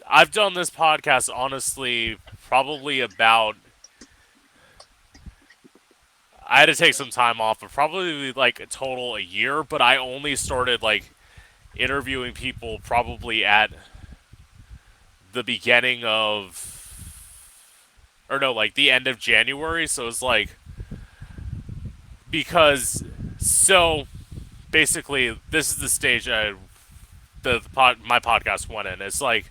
I've done this podcast honestly probably about I had to take some time off, but probably like a total a year, but I only started like interviewing people probably at the beginning of or no, like the end of January, so it's like because so basically this is the stage my podcast went in. It's like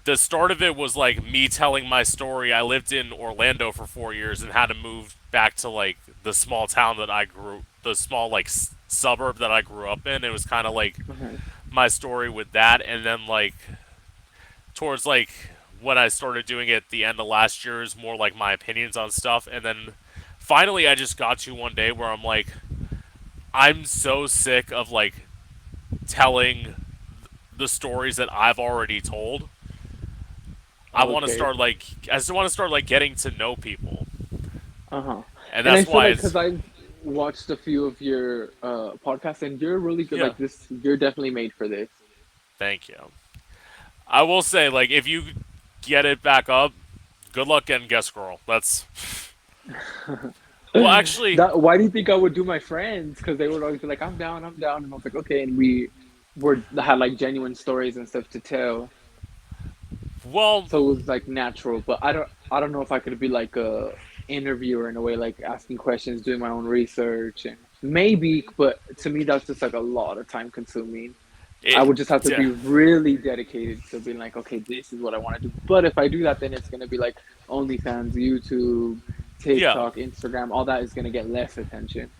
the start of it was like me telling my story. I lived in Orlando for 4 years and had to move back to like the small town that I grew, the small like suburb that I grew up in. It was kind of like
Okay.
my story with that, and then like towards like when I started doing it at the end of last year is more like my opinions on stuff, and then finally I just got to one day where I'm like, I'm so sick of like telling the stories that I've already told.
Okay.
I just want to start like getting to know people,
Uh-huh.
and
And I
that's
feel
why
like
it's
because I've watched a few of your podcasts and you're really good
yeah.
like this, you're definitely made for this.
Thank you. I will say like if you get it back up, good luck getting guest girl. That's well actually
That why do you think I would do my friends? Because they would always be like, I'm down, and I was like, okay, and we were had like genuine stories and stuff to tell,
well
so it was like natural. But I don't know if I could be like a interviewer in a way, like asking questions, doing my own research, and maybe, but to me that's just like a lot of time consuming. I
it
would just have to
yeah.
be really dedicated to being like, okay, this is what I want to do. But if I do that, then it's gonna be like OnlyFans, YouTube,
Yeah.
TikTok, Instagram, all that is gonna get less attention.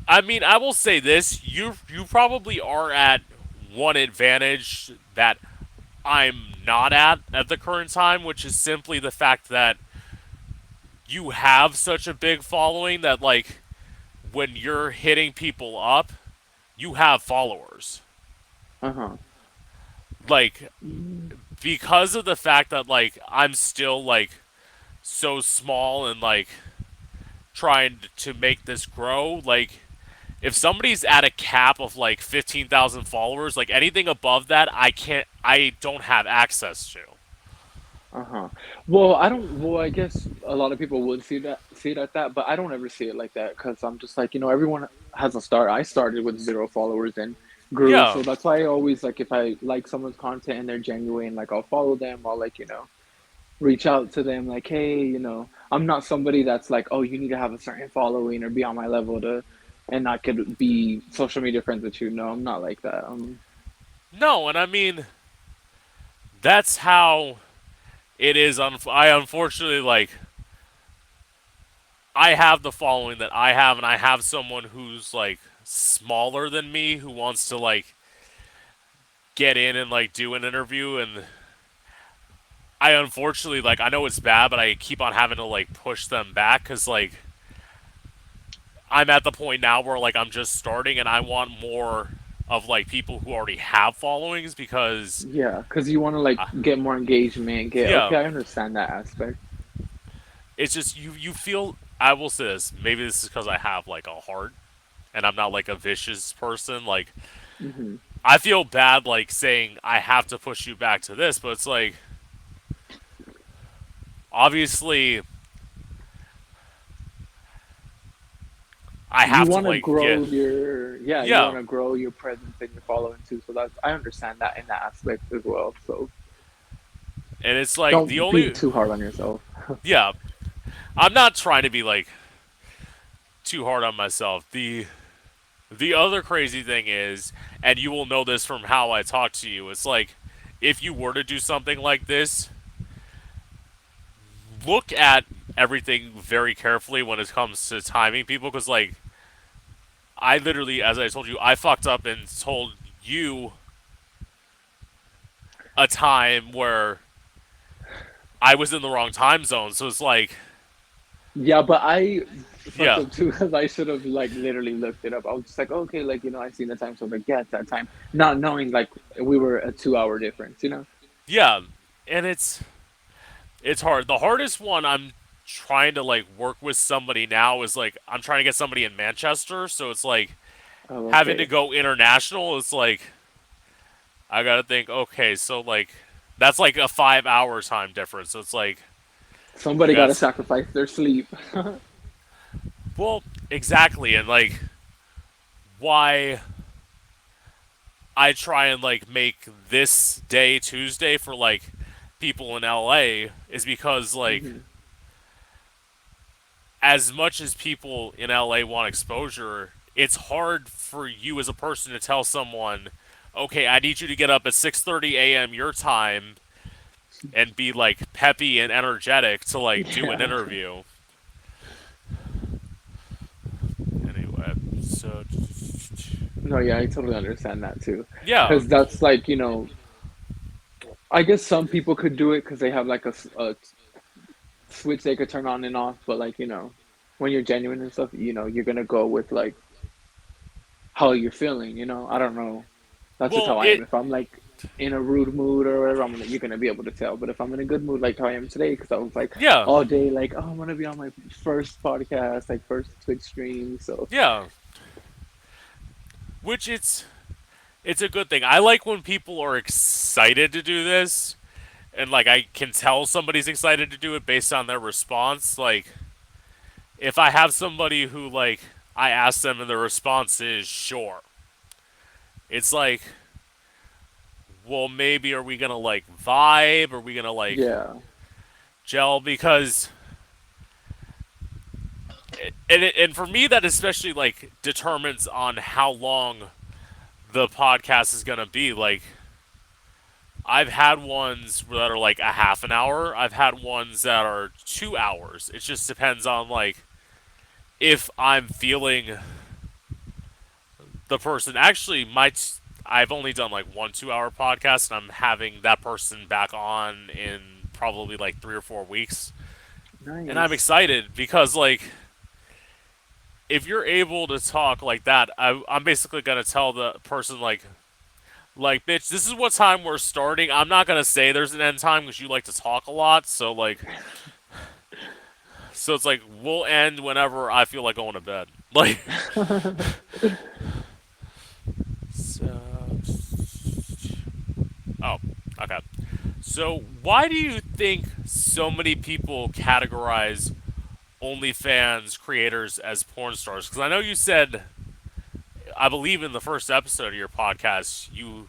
I mean, I will say this: you probably are at one advantage that I'm not at the current time, which is simply the fact that you have such a big following that like when you're hitting people up, you have followers.
Uh huh.
Like because of the fact that like I'm still like so small and like trying to make this grow, like if somebody's at a cap of like 15,000 followers, like anything above that, I don't have access to.
Uh huh. Well, I don't. Well, I guess a lot of people would see it like that, but I don't ever see it like that because I'm just like everyone has a start. I started with zero followers and grew,
Yeah.
so that's why I always like if I like someone's content and they're genuine, like I'll follow them. I'll like reach out to them like, hey, I'm not somebody that's like, oh, you need to have a certain following or be on my level to, and I could be social media friends with you. No, I'm not like that.
No, and I mean, that's how it is. I unfortunately, like, I have the following that I have, and I have someone who's, like, smaller than me who wants to, like, get in and, like, do an interview, and I unfortunately, like, I know it's bad, but I keep on having to, like, push them back because, like, I'm at the point now where like I'm just starting and I want more of like people who already have followings because
Yeah, because you want to like
uh,
get more engagement. Get
yeah,
okay, I understand that aspect.
it's just you feel I will say this, maybe this is because I have like a heart and I'm not like a vicious person, like
Hmm.
I feel bad like saying I have to push you back to this, but it's like obviously I
You
have to
want to
like get
grow your yeah, you
yeah,
want to grow your presence and your following too. So that's I understand that in that aspect as well. So
and it's like the
don't be
only
too hard on yourself.
yeah, I'm not trying to be like too hard on myself. The other crazy thing is, and you will know this from how I talk to you, it's like if you were to do something like this, look at everything very carefully when it comes to timing people because like I literally as I told you, I fucked up and told you a time where I was in the wrong time zone, so it's like,
Yeah, but I fucked
yeah,
up too because I should have like literally looked it up. I was just like, okay, like I seen the time, so I was like, yeah, it's that time, not knowing like we were a 2 hour difference.
yeah, and it's hard. The hardest one I'm trying to like work with somebody now is like I'm trying to get somebody in Manchester, so it's like
Oh,
having to
okay.
go international. It's like I gotta think. Okay, so like that's like a 5 hour time difference. So it's like I
Somebody got to
got
sacrifice their sleep.
well exactly, and like why I try and like make this day Tuesday for like people in LA is because like
Hmm.
as much as people in LA want exposure, it's hard for you as a person to tell someone, "Okay, I need you to get up at 6:30 a.m. your time and be like peppy and energetic to like do an
Yeah.
interview." Anyway, so
No, yeah, I totally understand that too.
yeah.
Because that's like, I guess some people could do it because they have like a switch they could turn on and off. But like, when you're genuine and stuff, you're gonna go with like how you're feeling. I don't know. That's just
Well,
how I am.
it
If I'm like in a rude mood or whatever, you're gonna be able to tell. But if I'm in a good mood, like how I am today, because I was like
yeah.
all day, like, oh, I'm gonna be on my first podcast, like first Twitch stream. So
Yeah, which it's a good thing. I like when people are excited to do this and like I can tell somebody's excited to do it based on their response. Like if I have somebody who like I ask them and the response is sure, it's like, well, maybe are we gonna like vibe? Are we gonna like
yeah,
gel? Because and for me that especially like determines on how long the podcast is gonna be. Like I've had ones that are like a half an hour. I've had ones that are 2 hours. It just depends on like if I'm feeling the person. Actually, I've only done like 1 2 hour podcast, and I'm having that person back on in probably like 3 or 4 weeks, and I'm
nice.
excited because like if you're able to talk like that, I'm basically gonna tell the person like bitch, this is what time we're starting. I'm not gonna say there's an end time because you like to talk a lot, so it's like we'll end whenever I feel like going to bed. Like so. Oh, okay. So, why do you think so many people categorize OnlyFans creators as porn stars? Because I know you said, I believe in the first episode of your podcast, you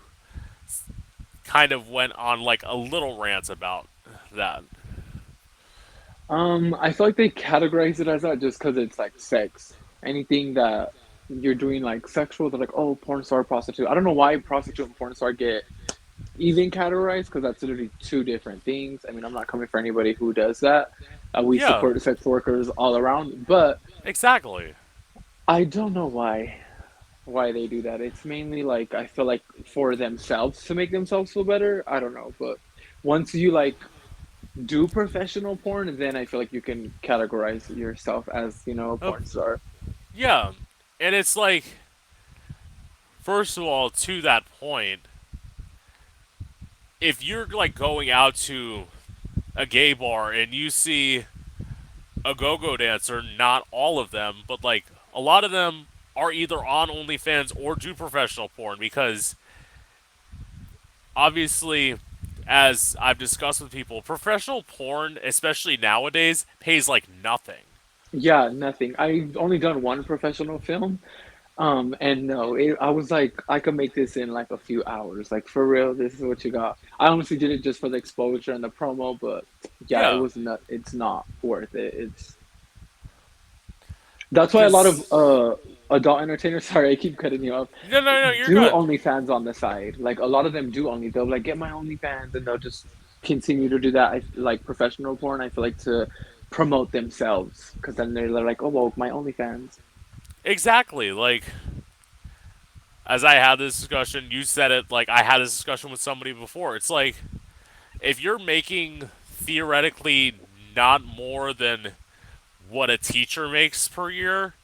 kind of went on like a little rant about that.
I feel like they categorize it as that just because it's like sex. Anything that you're doing like sexual, they're like, oh, porn star, prostitute. I don't know why prostitute and porn star get even categorized because that's literally two different things. I mean, I'm not coming for anybody who does that. We
Yeah,
support sex workers all around, but
exactly.
I don't know why they do that. It's mainly like I feel like for themselves to make themselves feel better. I don't know, but once you like do professional porn, then I feel like you can categorize yourself as, a
Uh,
porn star.
yeah, and it's like, first of all, to that point, if you're like going out to a gay bar and you see a go-go dancer, not all of them, but like a lot of them are either on OnlyFans or do professional porn because obviously, as I've discussed with people, professional porn, especially nowadays, pays like nothing.
Yeah, nothing. I've only done one professional film. And no, I was like, I could make this in like a few hours. Like for real, this is what you got. I honestly did it just for the exposure and the promo, but yeah,
Yeah,
it's not worth it. That's why a lot of
because
adult entertainers, sorry, I keep cutting you off,
no, no, no, you're
do
good.
OnlyFans on the side. Like a lot of them do only. They'll like get my OnlyFans and they'll just continue to do that. I like professional porn. I feel like to promote themselves because then they're like, oh well, my OnlyFans.
Exactly. Like as I had this discussion, you said it. Like I had this discussion with somebody before. It's like if you're making theoretically not more than what a teacher makes per year,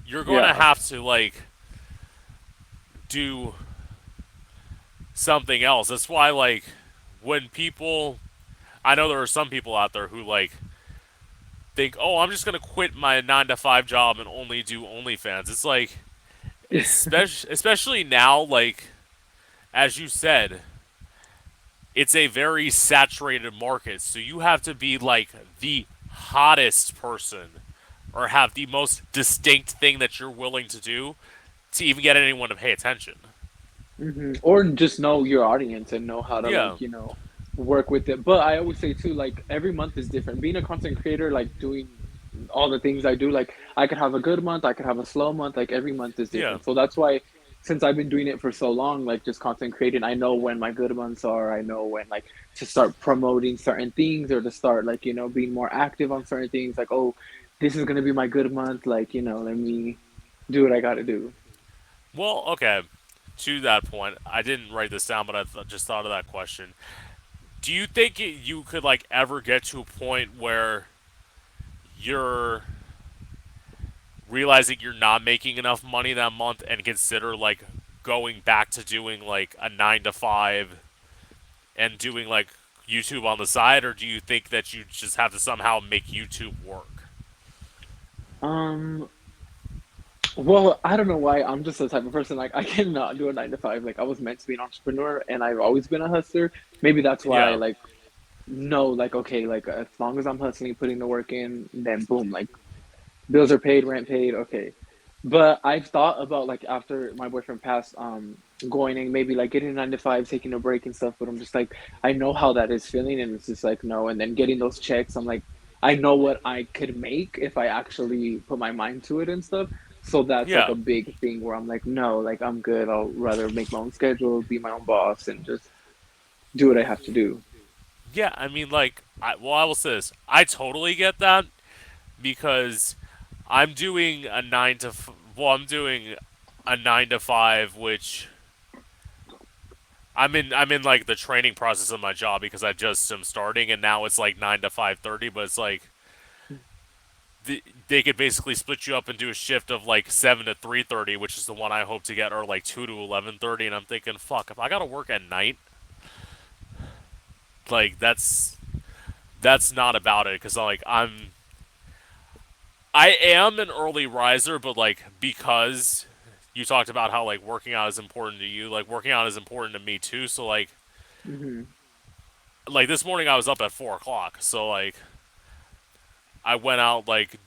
you're going to
Yeah.
have to like do something else. That's why like when people, I know there are some people out there who like think, "Oh, I'm just going to quit my 9 to 5 job and only do OnlyFans." It's like especially now like as you said, it's a very saturated market. So you have to be like the hottest person or have the most distinct thing that you're willing to do to even get anyone to pay attention.
Or just know your audience and know how to
Yeah.
like, work with it. But I always say too, like every month is different. Being a content creator, like doing all the things I do, like I could have a good month, I could have a slow month, like every month is
Yeah.
different. So that's why since I've been doing it for so long, like just content creating, I know when my good months are, I know when like to start promoting certain things or to start like, being more active on certain things, like, oh, this is gonna be my good month, like, let me do what I gotta do.
Well, okay. To that point, I didn't write this down, but I just thought of that question. Do you think you could like ever get to a point where you're realizing you're not making enough money that month and consider like going back to doing like a 9 to 5 and doing like YouTube on the side, or do you think that you just have to somehow make YouTube work?
Um, Well, I don't know why. I'm just the type of person like I cannot do a 9 to 5. Like I was meant to be an entrepreneur and I've always been a hustler. Maybe that's why I
Yeah,
like know like okay, like as long as I'm hustling, putting the work in, then boom, like bills are paid, rent paid, okay. But I've thought about like after my boyfriend passed, going and maybe like getting a 9 to 5, taking a break and stuff. But I'm just like, I know how that is feeling, and it's just like no. And then getting those checks, I'm like, I know what I could make if I actually put my mind to it and stuff. So that's like
yeah,
a big thing where I'm like, no, like I'm good. I'll rather make my own schedule, be my own boss, and just do what I have to do.
yeah. I mean, like, I will say this: I totally get that because I'm doing a well, I'm doing a 9 to 5, which I'm in like the training process of my job because I just am starting, and now it's like 9 to 5:30. But it's like they could basically split you up and do a shift of like 7 to 3:30, which is the one I hope to get, or like 2 to 11:30. And I'm thinking, fuck, if I gotta work at night, like that's not about it because like I am an early riser, but like because you talked about how like working out is important to you, like working out is important to me too. So
Hmm.
like this morning I was up at 4 o'clock, so like I went out like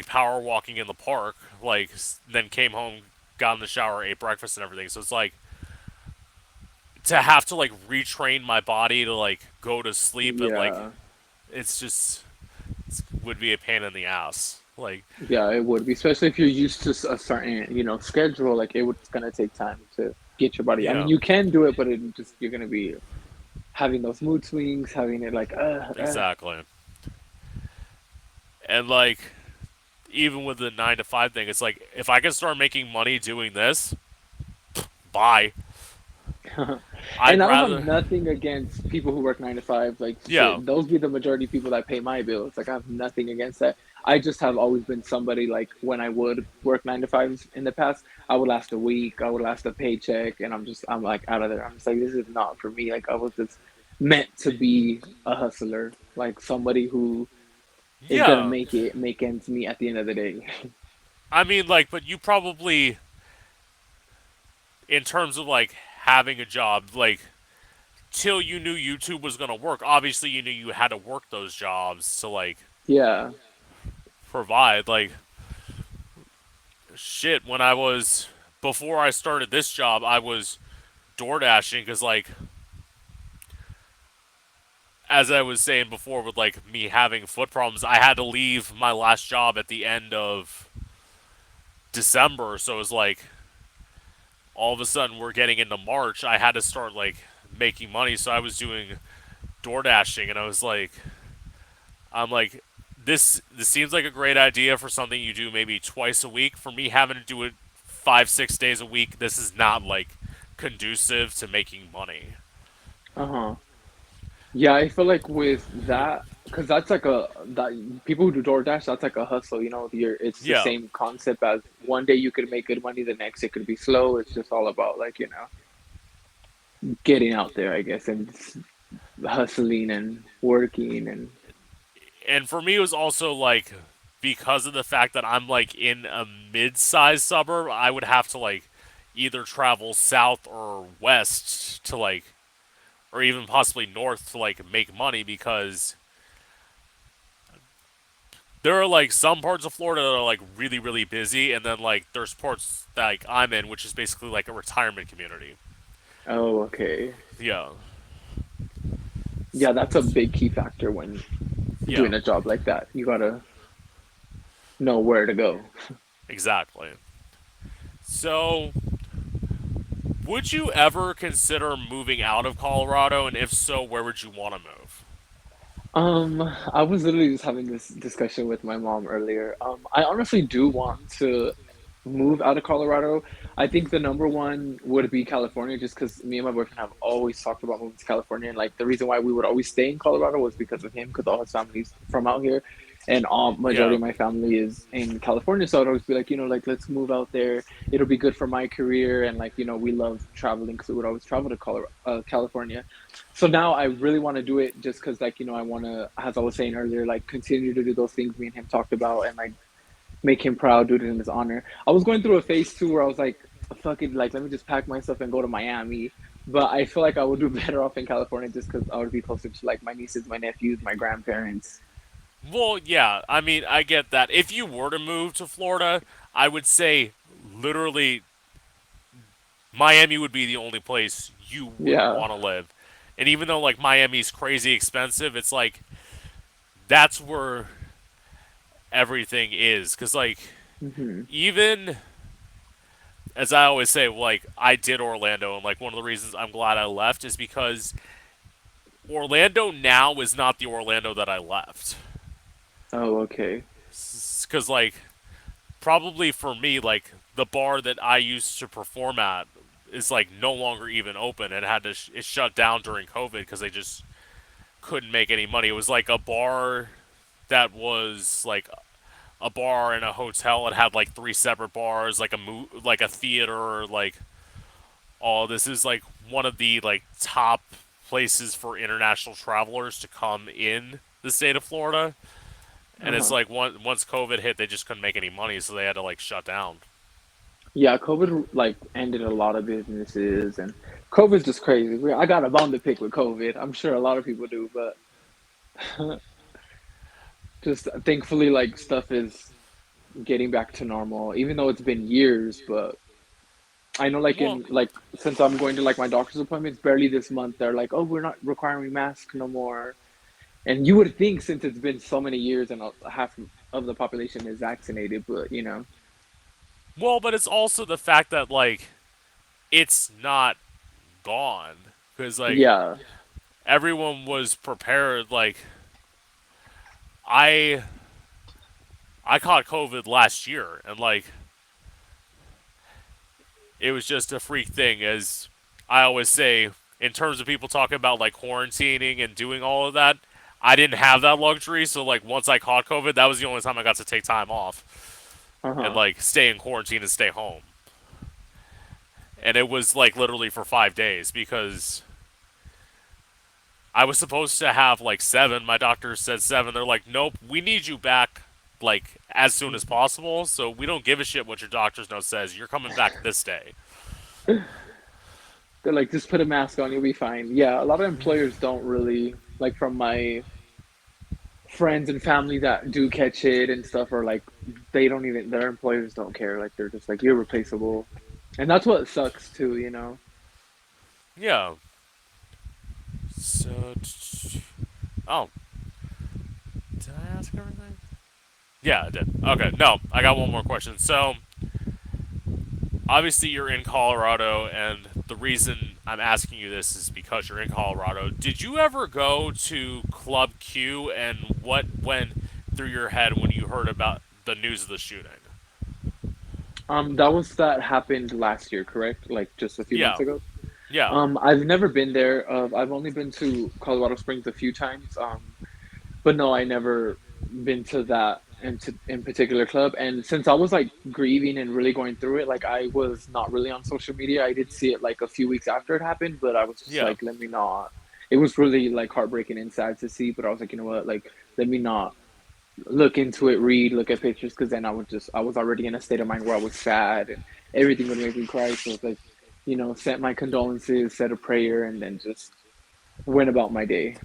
power walking in the park, like then came home, got in the shower, ate breakfast and everything. So it's like to have to like retrain my body to like go to sleep and like
Yeah.
it's just would be a pain in the ass. Like
Yeah, it would be, especially if you're used to a certain, schedule. Like it's gonna take time to get your body. I mean,
yeah,
you can do it, but you're gonna be having those mood swings, having it like,
exactly. And like even with the 9 to 5 thing, it's like if I can start making money doing this, bye. I'd
And I don't have
rather
nothing against people who work 9 to 5. Like
yeah,
shit, those be the majority of people that pay my bills. Like I have nothing against that. I just have always been somebody like when I would work 9 to 5s in the past, I would last a week, I would last a paycheck, and I'm like out of there. I'm just like this is not for me. Like I was just meant to be a hustler, like somebody who is gonna
yeah.
make ends meet at the end of the day.
I mean, like, but you probably, in terms of like having a job, like till you knew YouTube was gonna work, obviously you knew you had to work those jobs to like
Yeah.
provide. Like, shit, when I was before I started this job, I was door dashing because like as I was saying before, with like me having foot problems, I had to leave my last job at the end of December. So it was like all of a sudden we're getting into March. I had to start like making money. So I was doing door dashing, and I'm like, this seems like a great idea for something you do maybe twice a week. For me, having to do it 5 6 days a week, this is not like conducive to making money.
Uh huh. Yeah, I feel like with that, because that's like a that people who do DoorDash, that's like a hustle. It's the
Yeah.
same concept as one day you could make good money, the next it could be slow. It's just all about like getting out there, I guess, and hustling and working and
And for me, it was also like because of the fact that I'm like in a mid-sized suburb, I would have to like either travel south or west to like, or even possibly north to like make money because there are like some parts of Florida that are like really really busy, and then like there's parts that like I'm in, which is basically like a retirement community.
oh, okay.
Yeah,
Yeah, that's a big key factor when
yeah,
doing a job like that. You gotta know where to go.
exactly. So, would you ever consider moving out of Colorado, and if so, where would you want to move?
I was literally just having this discussion with my mom earlier. I honestly do want to move out of Colorado. I think the number one would be California, just because me and my boyfriend have always talked about moving to California. And like the reason why we would always stay in Colorado was because of him, because all his family's from out here, and all majority
Yeah,
of my family is in California. So I'd always be like, like let's move out there. It'll be good for my career, and like we love traveling because we would always travel to California. So now I really want to do it just because like I want to, as I was saying earlier, like continue to do those things me and him talked about, and like make him proud, do it in his honor. I was going through a phase too where I was like, fuck it, like let me just pack my stuff and go to Miami. But I feel like I would do better off in California just because I would be closer to like my nieces, my nephews, my grandparents.
well, yeah, I mean, I get that. If you were to move to Florida, I would say literally Miami would be the only place you would
Yeah.
want to live. And even though like Miami's crazy expensive, it's like that's where everything is. Cause like
Hmm.
even as I always say, like I did Orlando, and like one of the reasons I'm glad I left is because Orlando now is not the Orlando that I left.
Oh, okay.
Cause like probably for me, like the bar that I used to perform at is like no longer even open and had to it shut down during COVID because they just couldn't make any money. It was like a bar that was like a bar in a hotel. It had like three separate bars, like like a theater, like all this is like one of the like top places for international travelers to come in the state of Florida. And it's
Uh-huh.
like once COVID hit, they just couldn't make any money, so they had to like shut down.
Yeah, COVID like ended a lot of businesses, and COVID's just crazy. I got a bone to pick with COVID. I'm sure a lot of people do, but just thankfully like stuff is getting back to normal, even though it's been years. But I know, like
Well,
in like since I'm going to like my doctor's appointments, barely this month they're like, "Oh, we're not requiring masks no more." And you would think since it's been so many years and half of the population is vaccinated, but
but it's also the fact that like it's not gone because like
yeah,
everyone was prepared. Like I I caught COVID last year, and like it was just a freak thing. As I always say, in terms of people talking about like quarantining and doing all of that, I didn't have that luxury. So like once I caught COVID, that was the only time I got to take time off
uh
and
huh,
like stay in quarantine and stay home. And it was like literally for 5 days because I was supposed to have like seven. My doctor said seven. They're like, nope, we need you back like as soon as possible. So we don't give a shit what your doctor's note says. You're coming back this day.
they're like, just put a mask on, you'll be fine. Yeah, a lot of employers don't really like from my friends and family that do catch it and stuff are like they don't even their employers don't care, like they're just like you're replaceable, and that's what sucks too.
Yeah. So, oh, did I ask everything? Yeah, I did. Okay, no, I got one more question. So, obviously, you're in Colorado, and the reason I'm asking you this is because you're in Colorado. Did you ever go to Club Q, and what went through your head when you heard about the news of the shooting?
That was that happened last year, correct? Like just a few months
Yeah,
ago.
Yeah,
I've never been there. I've only been to Colorado Springs a few times. But no, I never been to that in particular club. And since I was like grieving and really going through it, like I was not really on social media. I did see it like a few weeks after it happened, but I was just
yeah,
like, let me not. It was really like heartbreaking and sad to see, but I was like, you know what, like let me not look into it, look at pictures, because then I was already in a state of mind where I was sad and everything would make me cry. So it's like, sent my condolences, said a prayer, and then just went about my day.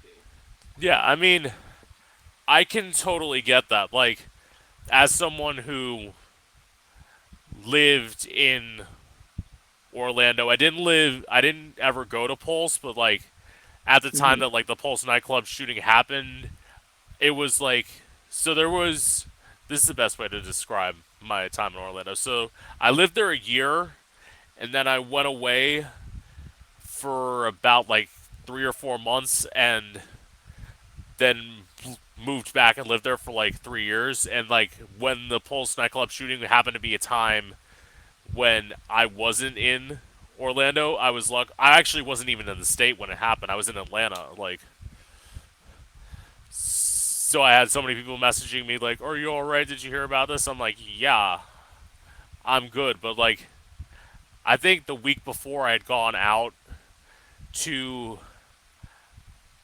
yeah. I mean, I can totally get that. Like, as someone who lived in Orlando, I didn't ever go to Pulse, but like at the time
Hmm.
that like the Pulse nightclub shooting happened, it was like so there was. This is the best way to describe my time in Orlando. So I lived there a year, and then I went away for about like 3 or 4 months, and then moved back and lived there for like 3 years. And like when the Pulse nightclub shooting happened to be a time when I wasn't in Orlando, I actually wasn't even in the state when it happened. I was in Atlanta. Like, so I had so many people messaging me like, "Are you all right? Did you hear about this?" I'm like, "Yeah, I'm good." But like, I think the week before I had gone out to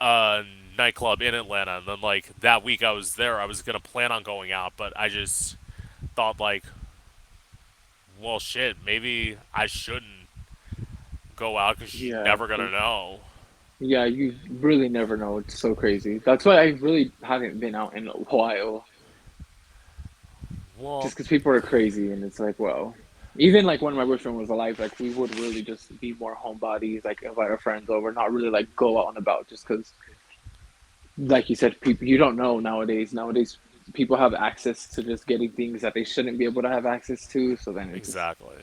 a nightclub in Atlanta, and then like that week I was there, I was gonna plan on going out, but I just thought like, well, shit, maybe I shouldn't go out because you're
Yeah,
never gonna know.
yeah, you really never know. It's so crazy. That's why I really haven't been out in a while,
Well,
just because people are crazy, and it's like, well, even like when my boyfriend was alive, like we would really just be more homebodies, like invite our friends over, not really like go out and about, just because, like you said, people you don't know nowadays. Nowadays, people have access to just getting things that they shouldn't be able to have access to, so then it just
exactly.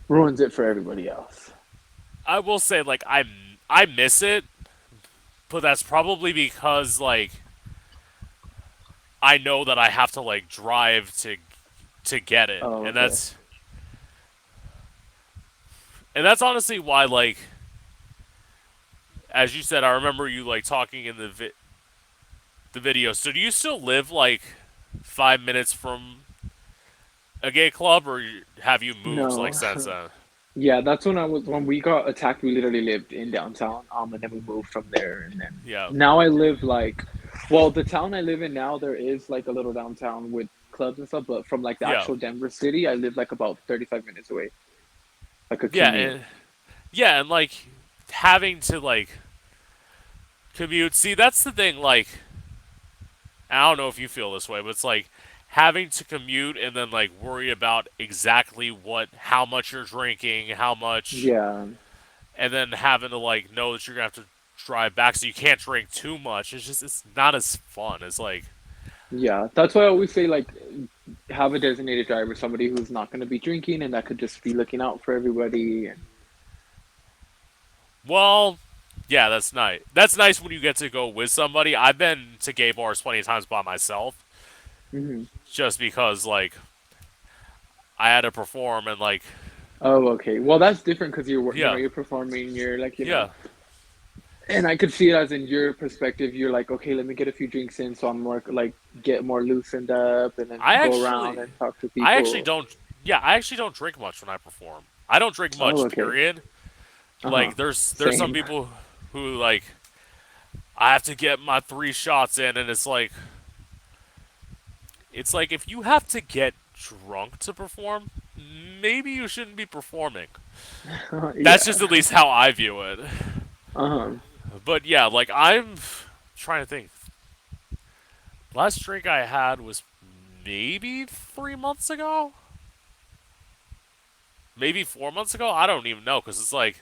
ruins it for everybody else.
I will say like I miss it, but that's probably because like I know that I have to like drive to get it,
Oh, okay.
and that's honestly why like as you said, I remember you like talking in the video. So do you still live like 5 minutes from a gay club, or have you moved like
No.
since then?
Yeah, that's when we got attacked. We literally lived in downtown, and then we moved from there, and then
Yeah,
now I live like, well, the town I live in now, there is like a little downtown with clubs and stuff, but from like the
yeah,
actual Denver city, I live like about 35 minutes away, like a
yeah,
commute.
and like having to like commute. See, that's the thing. Like, I don't know if you feel this way, but it's like having to commute and then like worry about exactly how much you're drinking, how much,
Yeah,
and then having to like know that you're gonna have to drive back so you can't drink too much. It's not as fun. It's like,
yeah. That's why I always say like have a designated driver, somebody who's not going to be drinking and that could just be looking out for everybody. And
well, yeah, that's nice. That's nice when you get to go with somebody. I've been to gay bars plenty of times by myself,
hmm.
just because like I had to perform and like,
Oh, okay. Well, that's different because
yeah,
you're performing. You're like,
yeah,
and I could see it as in your perspective, you're like, okay, let me get a few drinks in so I'm more like get more loosened up and then
I
go around
actually,
and talk to
I actually
people.
don't. Yeah, I actually don't drink much when I perform. I don't drink
Oh,
much.
okay.
Period.
Uh-huh.
Like there's some
Same.
people who like I have to get my 3 shots in, and it's like if you have to get drunk to perform, maybe you shouldn't be performing. That's just at
Yeah.
least how I view it.
Uh-huh.
But yeah, like I'm trying to think. Last drink I had was maybe 3 months ago, maybe 4 months ago. I don't even know because it's like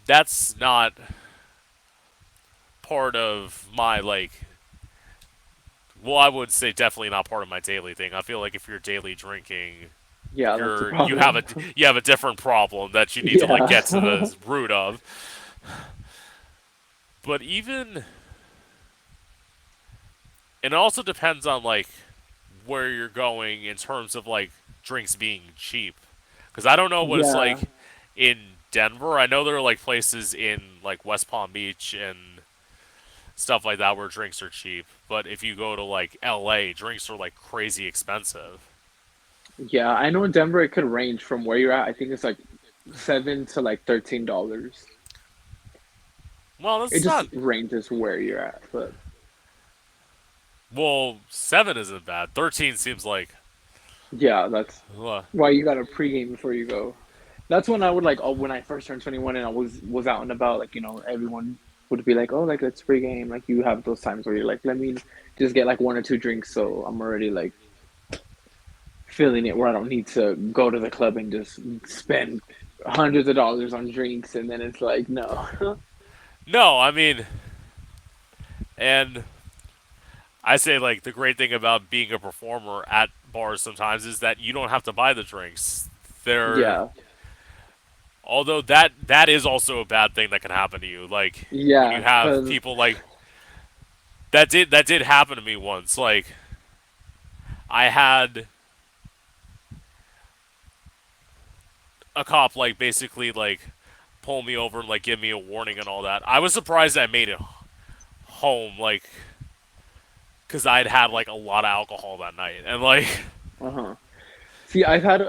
that's not part of my like. Well, I would say definitely not part of my daily thing. I feel like if you're daily drinking,
Yeah, that's a
you have
problem.
a different problem that you need to like get to
Yeah.
the root of. But even and it also depends on like where you're going in terms of like drinks being cheap. Because I don't know what it's
Yeah.
like in Denver. I know there are like places in like West Palm Beach and stuff like that where drinks are cheap. But if you go to like LA, drinks are like crazy expensive.
Yeah, I know in Denver it could range from where you're at. I think it's like $7 to like $13.
Well,
It
that's
just
not.
ranges where you're at, but
Well, 7 isn't bad. 13 seems like.
yeah, that's
Uh,
why you got to pregame before you go. That's when I would like, oh, when I first turned 21 and I was out and about, like, everyone would be like, oh, like, let's pregame. Like, you have those times where you're like, let me just get like one or two drinks, so I'm already like feeling it, where I don't need to go to the club and just spend hundreds of dollars on drinks, and then it's like, no.
no, I mean, and I say like the great thing about being a performer at bars sometimes is that you don't have to buy the drinks. They're
Yeah,
although that is also a bad thing that can happen to you. Like when you
yeah,
have
because
people like that did happen to me once. Like I had a cop like basically like pull me over and like give me a warning and all that. I was surprised I made it home like because I'd had like a lot of alcohol that night and like
uh-huh. See, I've had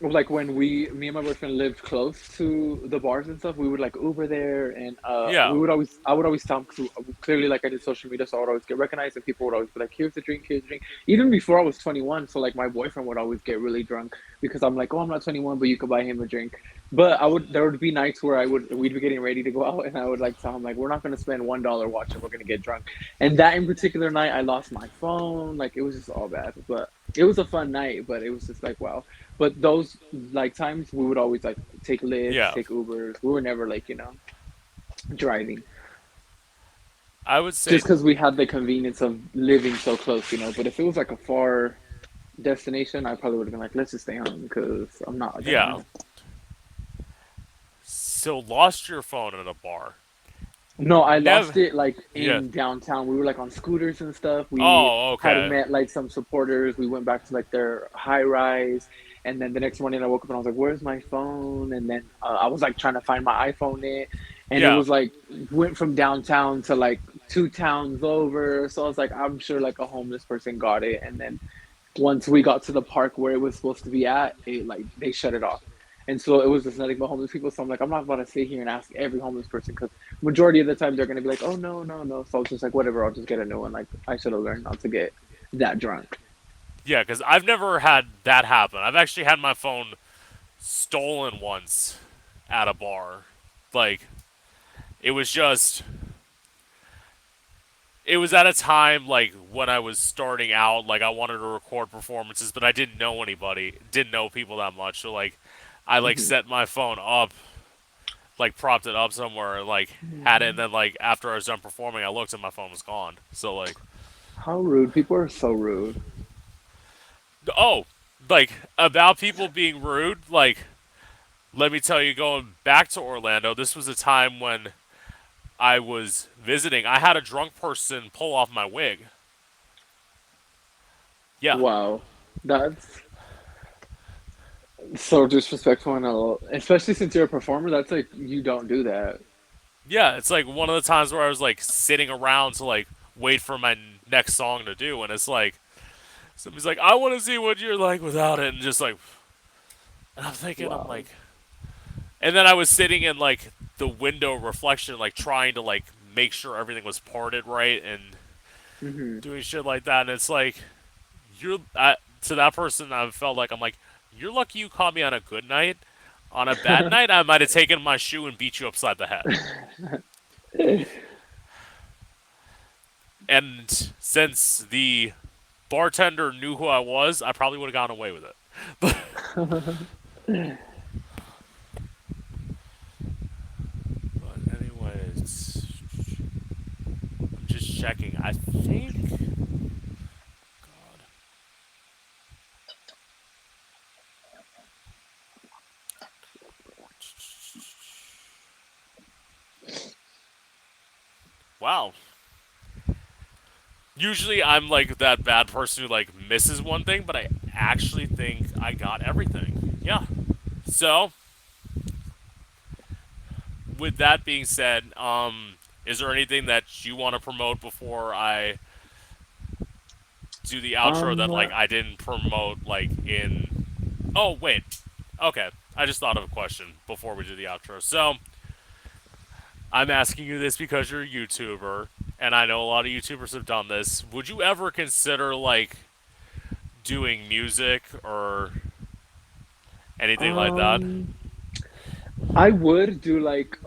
like when me and my boyfriend lived close to the bars and stuff, we would like Uber there, and
yeah
I would always stop because clearly, like, I did social media, so I would always get recognized, and people would always be like, "Here's the drink, here's the drink." Even before I was 21, so like my boyfriend would always get really drunk because I'm like, "Oh, I'm not 21, but you could buy him a drink." But there would be nights where we'd be getting ready to go out, and I would like tell him like, "We're not gonna spend $1 watching, we're gonna get drunk." And that in particular night, I lost my phone. Like, it was just all bad, but it was a fun night. But it was just like, wow. But those like times, we would always like take Lyfts,
yeah
take Ubers. We were never like, driving,
I would say
just because we had the convenience of living so close. But if it was like a far destination, I probably would have been like, let's just stay home because I'm not
yeah.
gonna.
So lost your phone at a bar.
No, I lost
Never.
it like
Yeah.
in downtown. We were like on scooters and stuff. We
Oh,
had
okay.
met like some supporters. We went back to like their high rise. And then the next morning I woke up and I was like, where's my phone? And then I was like trying to find my iPhone it. And it
Yeah.
was like, went from downtown to like two towns over. So I was like, I'm sure like a homeless person got it. And then once we got to the park where it was supposed to be at, it like they shut it off. And so it was just nothing but homeless people. So I'm like, I'm not going to sit here and ask every homeless person because majority of the time they're going to be like, oh no, no, no. So I was just like, whatever, I'll just get a new one. Like, I should have learned not to get that drunk.
Yeah, because I've never had that happen. I've actually had my phone stolen once at a bar. Like, it was just. It was at a time, like, when I was starting out. Like, I wanted to record performances, but I didn't know anybody. Didn't know people that much. So, like, I, like,
Mm-hmm.
set my phone up, like, propped it up somewhere, and, like, had it. And then, like, after I was done performing, I looked and my phone was gone. So, like,
How rude. People are so rude.
oh, like, about people being rude, like, let me tell you, going back to Orlando, this was a time when I was visiting. I had a drunk person pull off my wig. Yeah.
Wow. That's so disrespectful, and especially since you're a performer, that's like, you don't do that.
Yeah, it's like one of the times where I was like sitting around to like wait for my next song to do, and it's like somebody's like, "I want to see what you're like without it," and just like, and I'm thinking, I'm
Wow.
like, and then I was sitting in like the window reflection, like trying to like make sure everything was parted right and
Hmm.
doing shit like that, and it's like, to that person, I felt like I'm like, you're lucky you caught me on a good night. On a bad night, I might have taken my shoe and beat you upside the head. And since the bartender knew who I was, I probably would have gone away with it. But anyways, I'm just checking. I think. God. Wow. Usually I'm like that bad person who like misses one thing, but I actually think I got everything. Yeah. So with that being said, is there anything that you want to promote before I do the outro that
Um,
like I didn't promote like in? Oh wait, okay. I just thought of a question before we do the outro. So I'm asking you this because you're a YouTuber, and I know a lot of YouTubers have done this. Would you ever consider like doing music or anything like that?
um, I would do like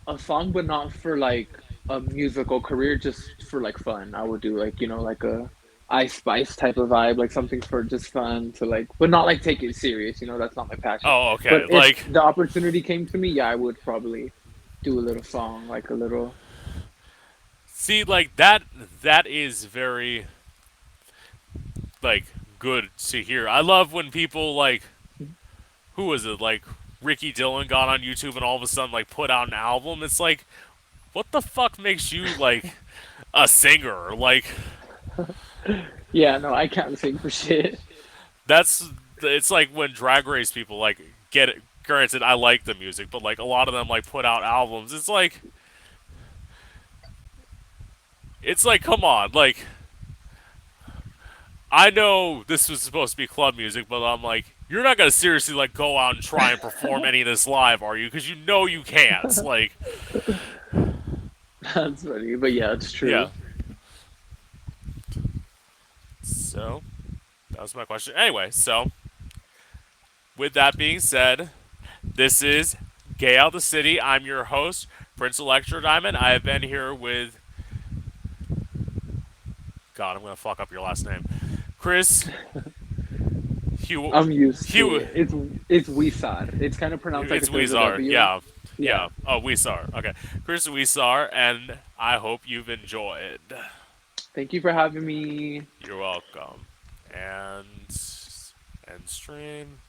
a song, but not for like a musical career, just for like fun. I would do like, like a Ice Spice type of vibe, like something for just fun to like, but not like take it serious, that's not my passion.
Oh,
But
okay.
if
Like,
the opportunity came to me, yeah, I would probably do a little song, like a little.
see, like that is very like good to hear. I love when people like who was it like Ricky Dillon got on YouTube and all of a sudden like put out an album. It's like, what the fuck makes you like a singer? Like
Yeah, no, I can't sing for shit.
that's it's like when drag race people like get it. Granted, I like the music, but like a lot of them like put out albums. It's like come on, like I know this was supposed to be club music, but I'm like, you're not gonna seriously like go out and try and perform any of this live, are you? Because you know you can't. Like,
That's funny, but yeah, it's
yeah.
true.
So that was my question. Anyway, so with that being said, this is Gay Out the City. I'm your host, Prince Electro Diamond. I have been here with God. I'm gonna fuck up your last name, Chris Hugh.
I'm used to
Hugh.
it. It's Wisar. It's kind of pronounced like
It's
if there's a
Huizar.
W.
Yeah.
Yeah.
Yeah. Oh, Huizar. Okay. Chris Huizar, and I hope you've enjoyed.
Thank you for having me.
You're welcome. And end stream.